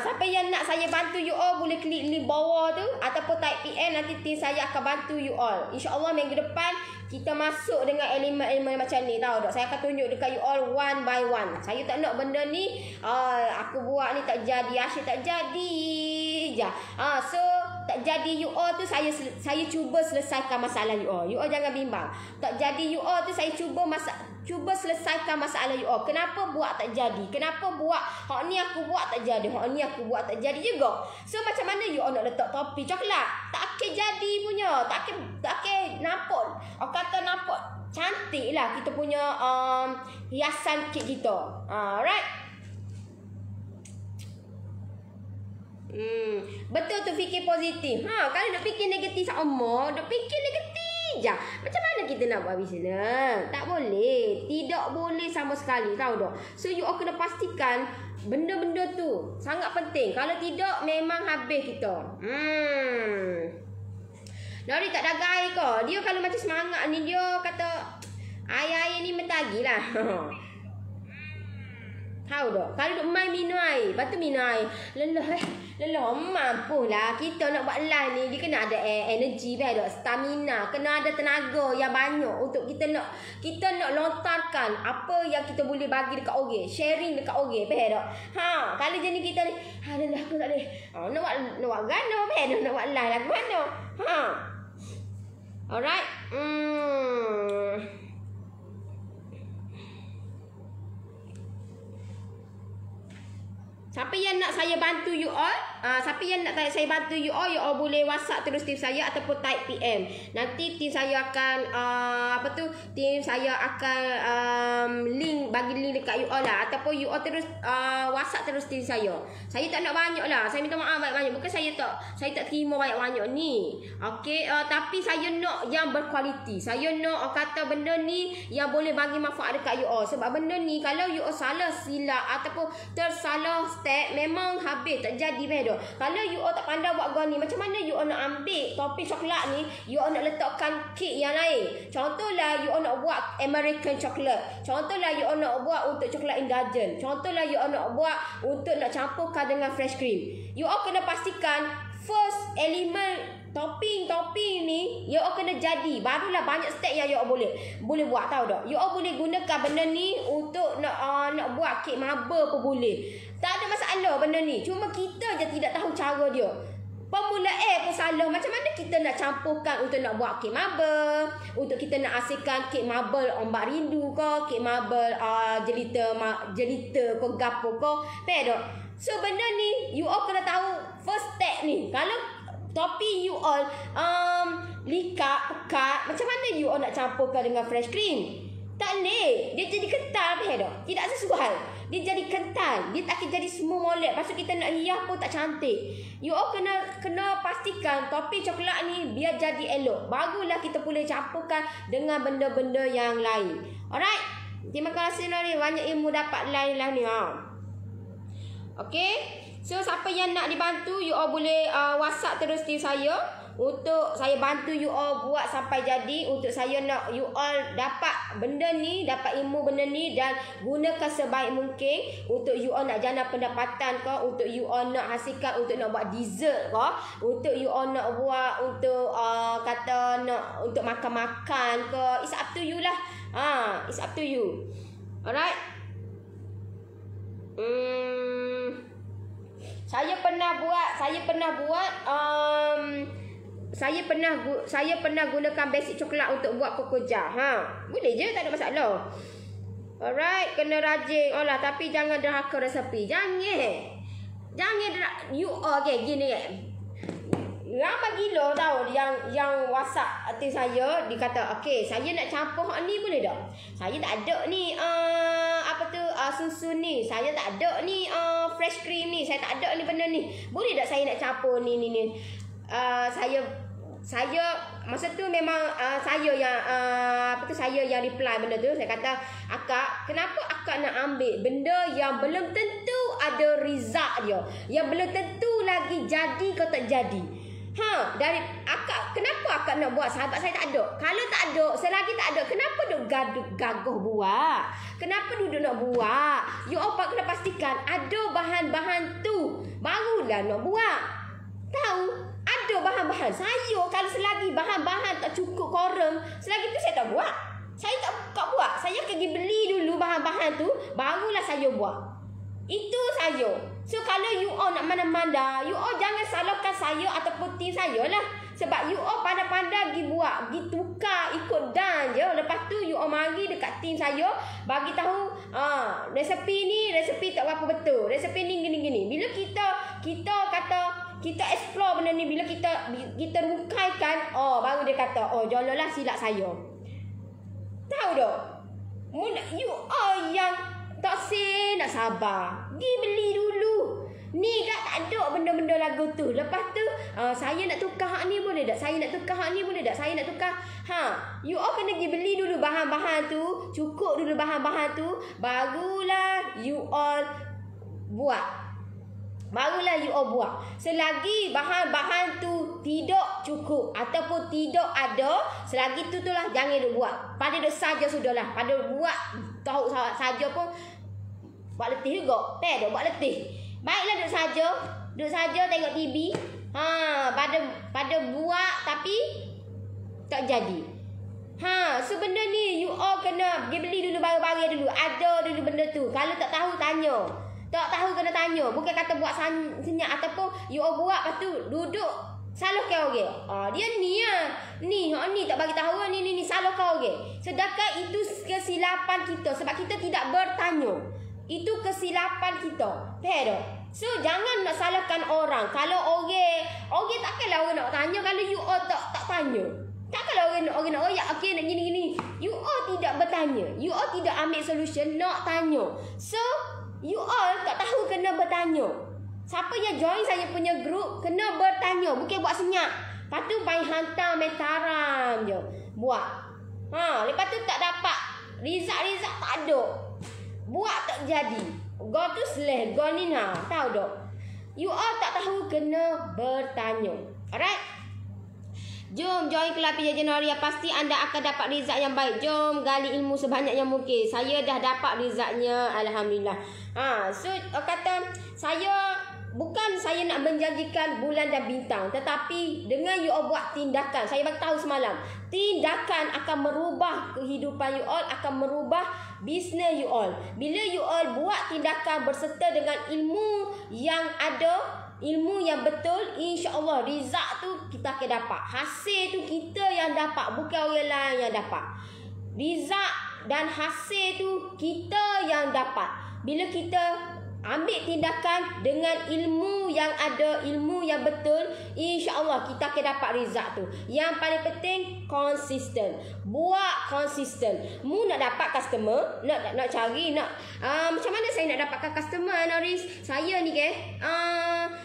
Siapa yang nak saya bantu you all boleh klik link bawah tu ataupun type PM, nanti tim saya akan bantu you all. InsyaAllah minggu depan kita masuk dengan elemen-elemen macam ni, tahu tak? Saya akan tunjuk dekat you all one by one. Saya tak nak benda ni aku buat ni tak jadi, asyik tak jadi je. So tak jadi you all tu saya cuba selesaikan masalah you all. You all jangan bimbang. Tak jadi you all tu saya cuba selesaikan masalah you all. Kenapa buat tak jadi? Kenapa buat hak ni aku buat tak jadi? Hak ni aku buat tak jadi juga. So macam mana you all nak letak topi coklat? Tak akan jadi punya. Tak akan nampak. Orang kata nampak cantik lah kita punya hiasan kek kita. Alright. Betul tu fikir positif. Kalau nak fikir negatif sama, nak fikir negatif je. Macam mana kita nak buat bisnes? Tak boleh. Tidak boleh sama sekali, tahu tak? So you all kena pastikan benda-benda tu sangat penting. Kalau tidak memang habis kita. Nari tak dagai ke? Dia kalau macam semangat ni dia kata air ni mentagilah. Tahu tak? Kalau duk main minum air, lepas tu minum air. Lelah, mampulah. Kita nak buat live ni, dia kena ada energy, stamina. Kena ada tenaga yang banyak untuk kita nak lontarkan apa yang kita boleh bagi dekat orang. Sharing dekat orang, faham tak? Kalau jenis kita ni, lelah aku tak boleh. Nak buat gana, nak buat live lagu mana? Alright. Siapa yang nak saya bantu you all? Siapa yang nak saya bantu you all boleh WhatsApp terus tim saya ataupun type PM. Nanti tim saya akan tim saya akan bagi link dekat you all lah, ataupun you all terus WhatsApp terus tim saya. Saya tak nak banyak lah. Saya minta maaf banyak-banyak. Bukan saya tak terima banyak-banyak ni. Okey, tapi saya nak yang berkualiti. Saya nak kata benda ni yang boleh bagi manfaat dekat you all. Sebab benda ni kalau you all salah silap ataupun tersalah step, memang habis tak jadi bedo. Kalau you all tak pandai buat gini, macam mana you all nak ambil topi coklat ni, you all nak letakkan kek yang lain. Contohlah you all nak buat American chocolate. Contohlah you all nak buat untuk coklat indulgent. Contohlah you all nak buat untuk nak campurkan dengan fresh cream. You all kena pastikan first elemen topping ni you all kena jadi, barulah banyak step yang you all boleh buat, tahu tak? You all boleh gunakan benda ni untuk nak buat kek marble pun boleh. Tak ada masalah benda ni. Cuma kita je tidak tahu cara dia. Permulaan pun salah. Macam mana kita nak campurkan untuk nak buat kek marble, untuk kita nak hasilkan kek marble ombak rindu ke, kek marble jelita ke gapo ke, faham tak? So benda ni you all kena tahu first step ni. Kalau topi you all likat, pekat, macam mana you all nak campurkan dengan fresh cream? Tak boleh. Dia jadi kental, faham tak? Tidak sesuai. Dia jadi kental. Dia tak akan jadi semua molek. Lepas tu kita nak hias pun tak cantik. You all kena pastikan topi coklat ni biar jadi elok. Barulah kita boleh campurkan dengan benda-benda yang lain. Alright? Terima kasih Nari. Banyak ilmu dapat lain lah ni. Okay? So siapa yang nak dibantu, you all boleh WhatsApp terus tim saya untuk saya bantu you all buat sampai jadi. Untuk saya nak you all dapat benda ni, dapat ilmu benda ni dan gunakan sebaik mungkin. Untuk you all nak jana pendapatan ke, untuk you all nak hasilkan untuk nak buat dessert ke, untuk you all nak buat untuk kata nak untuk makan-makan ke, it's up to you lah. It's up to you. Alright. Saya pernah gunakan basic coklat untuk buat kokoja. Boleh je, tak ada masalah. Alright, kena rajin. Tapi jangan derhaka resepi. Jangan you okay gini ramai gila tahu yang WhatsApp tim saya, dia kata, "Okey, saya nak campur hak ni boleh tak? Saya tak ada ni susu ni. Saya tak ada ni fresh cream ni. Saya tak ada ni benda ni. Boleh tak saya nak campur ni?" Saya masa tu memang saya yang reply benda tu. Saya kata, "Akak, kenapa akak nak ambil benda yang belum tentu ada ada result dia. Yang belum tentu lagi jadi kau tak jadi. Dari akak, kenapa akak nak buat? Sahabat saya tak ada. Kalau tak ada, selagi tak ada, kenapa duk gagah buat? Kenapa duduk nak buat? You all kena pastikan ada bahan-bahan tu, barulah nak buat. Tahu? Ada bahan-bahan. Saya kalau selagi bahan-bahan tak cukup korang, selagi tu saya tak buat. Saya tak buat. Saya pergi beli dulu bahan-bahan tu, barulah saya buat. Itu saja. So kalau you all nak mana-mana, you all jangan salahkan saya ataupun tim saya lah. Sebab you all pandai-pandai pergi buat, pergi tukar ikut dan je. Lepas tu you all mari dekat tim saya, bagi tahu resepi tak berapa betul. Resepi ni gini-gini. Bila kita kata kita explore benda ni, bila kita rungkaikan, baru dia kata, jololah silap saya. Tahu tak? You all yang tak nak sabar. Pergi beli dulu. Ni tak ada benda-benda lagu tu. Lepas tu saya nak tukar hak ni boleh tak? Saya nak tukar hak ni boleh tak? Saya nak tukar. You all kena pergi beli dulu bahan-bahan tu. Cukup dulu bahan-bahan tu. Barulah you all buat. Selagi bahan-bahan tu tidak cukup ataupun tidak ada, selagi tu lah jangan duk buat. Pada duk saja sudahlah. Pada buat tahu saja pun buat letih juga. Buat letih. Baiklah duk saja tengok TV. Pada buat tapi tak jadi. So benda ni you all kena pergi beli dulu barang-barang dulu. Ada dulu benda tu. Kalau tak tahu tanya. Tak tahu kena tanya. Bukan kata buat senyap ataupun you all buat lepas tu duduk salahkan orang. Dia ni Ni tak bagi tahu ni salahkan orang. Sedangkan itu kesilapan kita sebab kita tidak bertanya. Itu kesilapan kita. Faham tak? So jangan nak salahkan orang. Kalau orang takkanlah orang nak tanya kalau you all tak tanya. Takkanlah orang nak okey nak gini-gini. You all tidak bertanya. You all tidak ambil solution nak tanya. So you all tak tahu kena bertanya. Siapa yang join saya punya grup kena bertanya, bukan buat senyap. Lepas tu main hantar, main taram je. Buat. Lepas tu tak dapat. Result tak ada. Buat tak jadi. Go tu seleh, go ni tahu tak? You all tak tahu kena bertanya. Alright? Jom join kelab PJ Januari. Pasti anda akan dapat result yang baik. Jom gali ilmu sebanyak yang mungkin. Saya dah dapat resultnya, alhamdulillah. So kata saya bukan saya nak menjanjikan bulan dan bintang, tetapi dengan you all buat tindakan. Saya bagi tahu semalam, tindakan akan merubah kehidupan you all, akan merubah bisnes you all. Bila you all buat tindakan berserta dengan ilmu yang ada, ilmu yang betul, insya-Allah result tu kita akan dapat. Hasil tu kita yang dapat, bukan orang lain yang dapat. Result dan hasil tu kita yang dapat. Bila kita ambil tindakan dengan ilmu yang ada, ilmu yang betul, insya-Allah kita akan dapat result tu. Yang paling penting konsisten. Buat konsisten. Mu nak dapat customer, nak cari macam mana saya nak dapatkan customer, Noris? Saya ni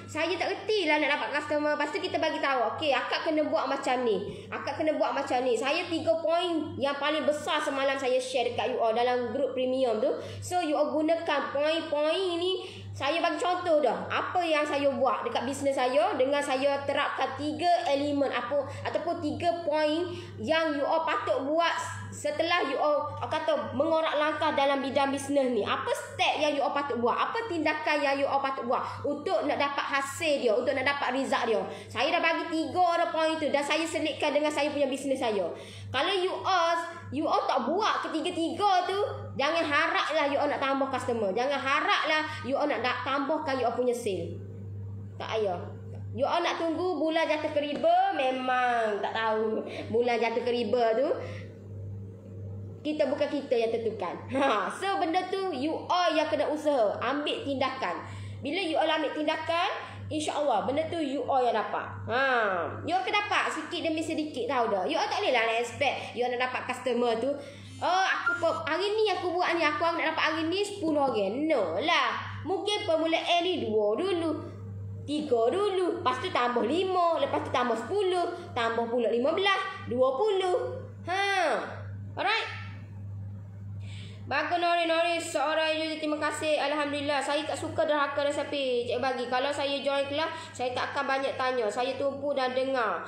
saya tak reti lah nak dapat customer. Lepas tu kita bagi tahu, okey, akak kena buat macam ni. Akak kena buat macam ni. Saya 3 poin yang paling besar semalam saya share dekat you all dalam grup premium tu. So you all gunakan poin-poin ni. Saya bagi contoh dah apa yang saya buat dekat bisnes saya dengan saya terapkan 3 elemen ataupun 3 poin yang you all patut buat setelah you all kata mengorak langkah dalam bidang bisnes ni. Apa step yang you all patut buat? Apa tindakan yang you all patut buat untuk nak dapat hasil dia, untuk nak dapat result dia. Saya dah bagi 3 poin tu dan saya selitkan dengan saya punya bisnes saya. Kalau you all tak buat ketiga-tiga tu, jangan haraplah you all nak tambah customer. Jangan haraplah you all nak tambahkan you all punya sale. Tak payah. You all nak tunggu bulan jatuh ke riba, memang tak tahu. Bulan jatuh ke riba tu bukan kita yang tentukan. So benda tu you all yang kena usaha, ambil tindakan. Bila you all ambil tindakan, insya-Allah benda tu you all yang dapat. You all akan dapat sikit demi sedikit, tahu dah. You all tak boleh lah nak expect you all nak dapat customer tu. Hari ni aku buat ni, aku nak dapat hari ni 10 orang. No lah. Mungkin permulaan ni 2 dulu, 3 dulu, lepas tu tambah 5, lepas tu tambah 10, tambah pula 15, 20. Alright. Bagus Nori, seorang user, terima kasih. Alhamdulillah. Saya tak suka derhaka dan sapi. Cik bagi. Kalau saya join kelas, saya tak akan banyak tanya. Saya tumpu dan dengar.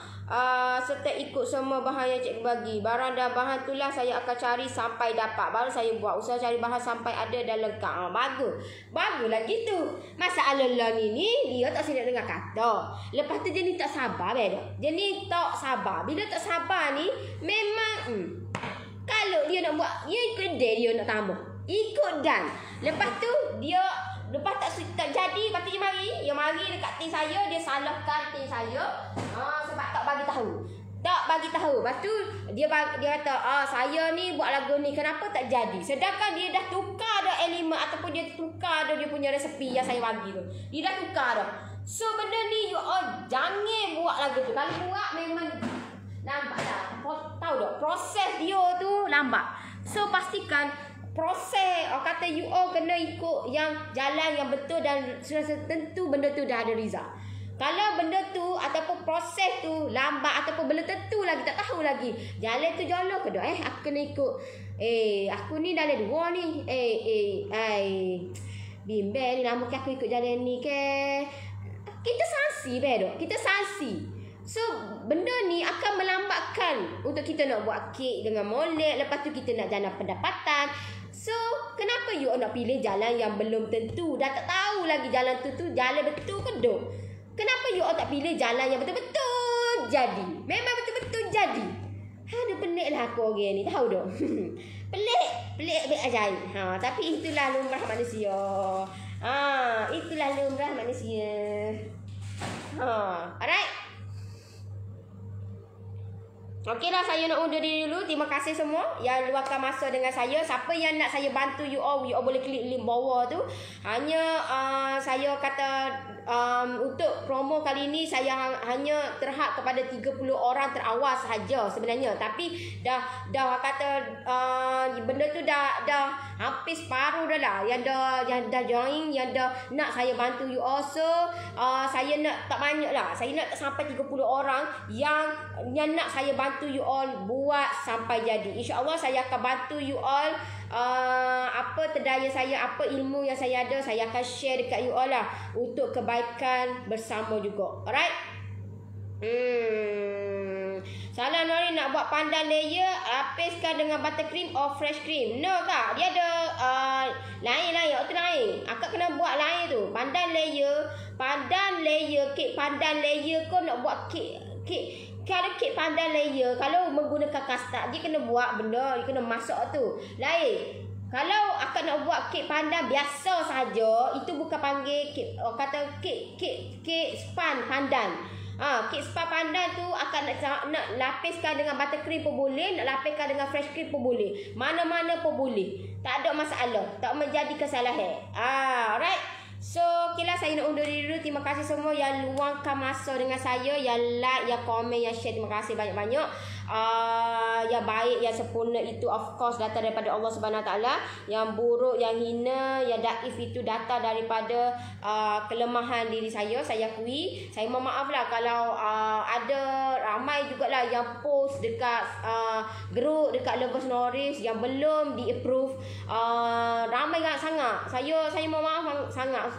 Serta ikut semua bahan yang cik bagi. Barang dan bahan itulah saya akan cari sampai dapat. Baru saya buat. Usaha cari bahan sampai ada dan lengkap. Bagus. Baguslah gitu. Masalah ni dia tak sedap dengar kata. Lepas tu dia ni tak sabar. Dia ni tak sabar. Bila tak sabar ni, memang... Kalau dia nak buat, dia ikut dia nak tambah. Ikut dan. Lepas tu, dia lepas tak jadi, lepas tu dia mari dekat tim saya, dia salahkan tim saya. Sebab tak bagi tahu. Tak bagi tahu. Lepas tu, dia kata, saya ni buat lagu ni, kenapa tak jadi? Sedangkan dia dah tukar dah elemen, ataupun dia tukar dah dia punya resepi yang saya bagi tu. Dia dah tukar dah. So, benda ni, jangan buat lagu tu. Kalau buat, memang... lambat dah. Tahu tak? Proses dia tu lambat. So pastikan proses, kata you all kena ikut yang jalan yang betul dan sudah tentu benda tu dah ada result. Kalau benda tu ataupun proses tu lambat ataupun belum tentu lagi, tak tahu lagi jalan tu jalan ke tak, aku kena ikut aku ni dah ada 2 ni, bimbel ni lama ke aku ikut jalan ni ke. Kita sanksi bedo, kita sanksi. So, benda ni akan melambatkan untuk kita nak buat kek dengan molek. Lepas tu kita nak jana pendapatan. So, kenapa you nak pilih jalan yang belum tentu? Dah tak tahu lagi jalan tu jalan betul ke tak? Kenapa you tak pilih jalan yang betul-betul jadi? Memang betul-betul jadi. Aduh, pelik lah aku orang ni. Tahu tak? Pelik ajaib. Tapi itulah lumrah manusia. Itulah lumrah manusia. Alright. Okeylah, saya nak undur diri dulu. Terima kasih semua yang luangkan masa dengan saya. Siapa yang nak saya bantu you all boleh klik link bawah tu. Hanya saya kata untuk promo kali ini saya hanya terhad kepada 30 orang terawal sahaja sebenarnya. Tapi dah kata benda tu dah hampir separuh dah lah yang dah join, yang dah nak saya bantu you all. So saya nak tak banyak lah. Saya nak sampai 30 orang yang nak saya bantu you all buat sampai jadi. InsyaAllah saya akan bantu you all. Apa terdaya saya, apa ilmu yang saya ada, saya akan share dekat you all lah untuk kebaikan bersama juga. Alright. Salah Nori nak buat pandan layer, lapiskan dengan buttercream or fresh cream. No kak, dia ada lain tu lain. Akak kena buat lain tu. Pandan layer, kek pandan layer kau nak buat kek. Kalau kek pandan layer, kalau menggunakan custard, dia kena buat benda, dia kena masak tu. Lain. Kalau akak nak buat kek pandan biasa saja, itu bukan panggil kek, kata kek span pandan. Kek span pandan tu akan nak lapiskan dengan buttercream pun boleh, nak lapiskan dengan fresh cream pun boleh. Mana-mana pun boleh. Tak ada masalah. Tak menjadi kesalahan. Alright. So, okeylah, saya nak undur diri dulu. Terima kasih semua yang luangkan masa dengan saya, yang like, yang komen, yang share. Terima kasih banyak-banyak. Yang baik, yang sempurna itu of course datang daripada Allah Subhanahu Taala. Yang buruk, yang hina, yang daif itu datang daripada kelemahan diri saya. Saya akui. Saya mohon maaf lah kalau ada ramai jugalah yang post dekat group, dekat Lovers Norris yang belum di-approve. Ramai sangat. Saya mohon maaf sangat.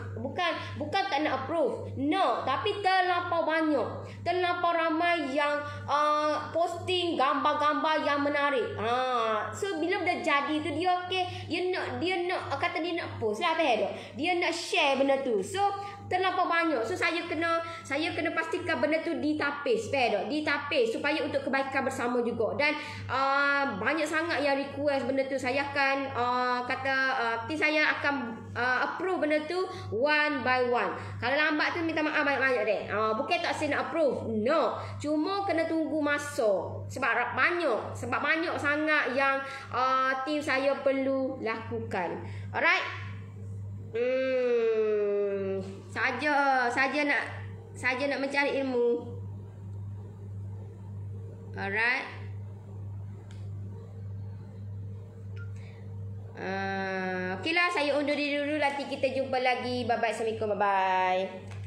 Bukan tak nak approve. No, tapi terlampau banyak. Terlampau ramai yang posting gambar-gambar yang menarik. So bila dah jadi tu dia dia nak kata dia nak post lah apa dia nak share benda tu. So terlampau banyak. So saya kena pastikan benda tu ditapis, ditapis supaya untuk kebaikan bersama juga. Dan banyak sangat yang request benda tu. Saya akan nanti saya akan approve benda tu one by one. Kalau lambat tu minta maaf banyak-banyak deh. Bukan tak saya nak approve. No. Cuma kena tunggu masa. Sebab banyak sangat yang tim saya perlu lakukan. Alright. Saja nak mencari ilmu. Alright. Okeylah, saya undur diri dulu. Nanti kita jumpa lagi. Bye bye. Assalamualaikum. Bye bye.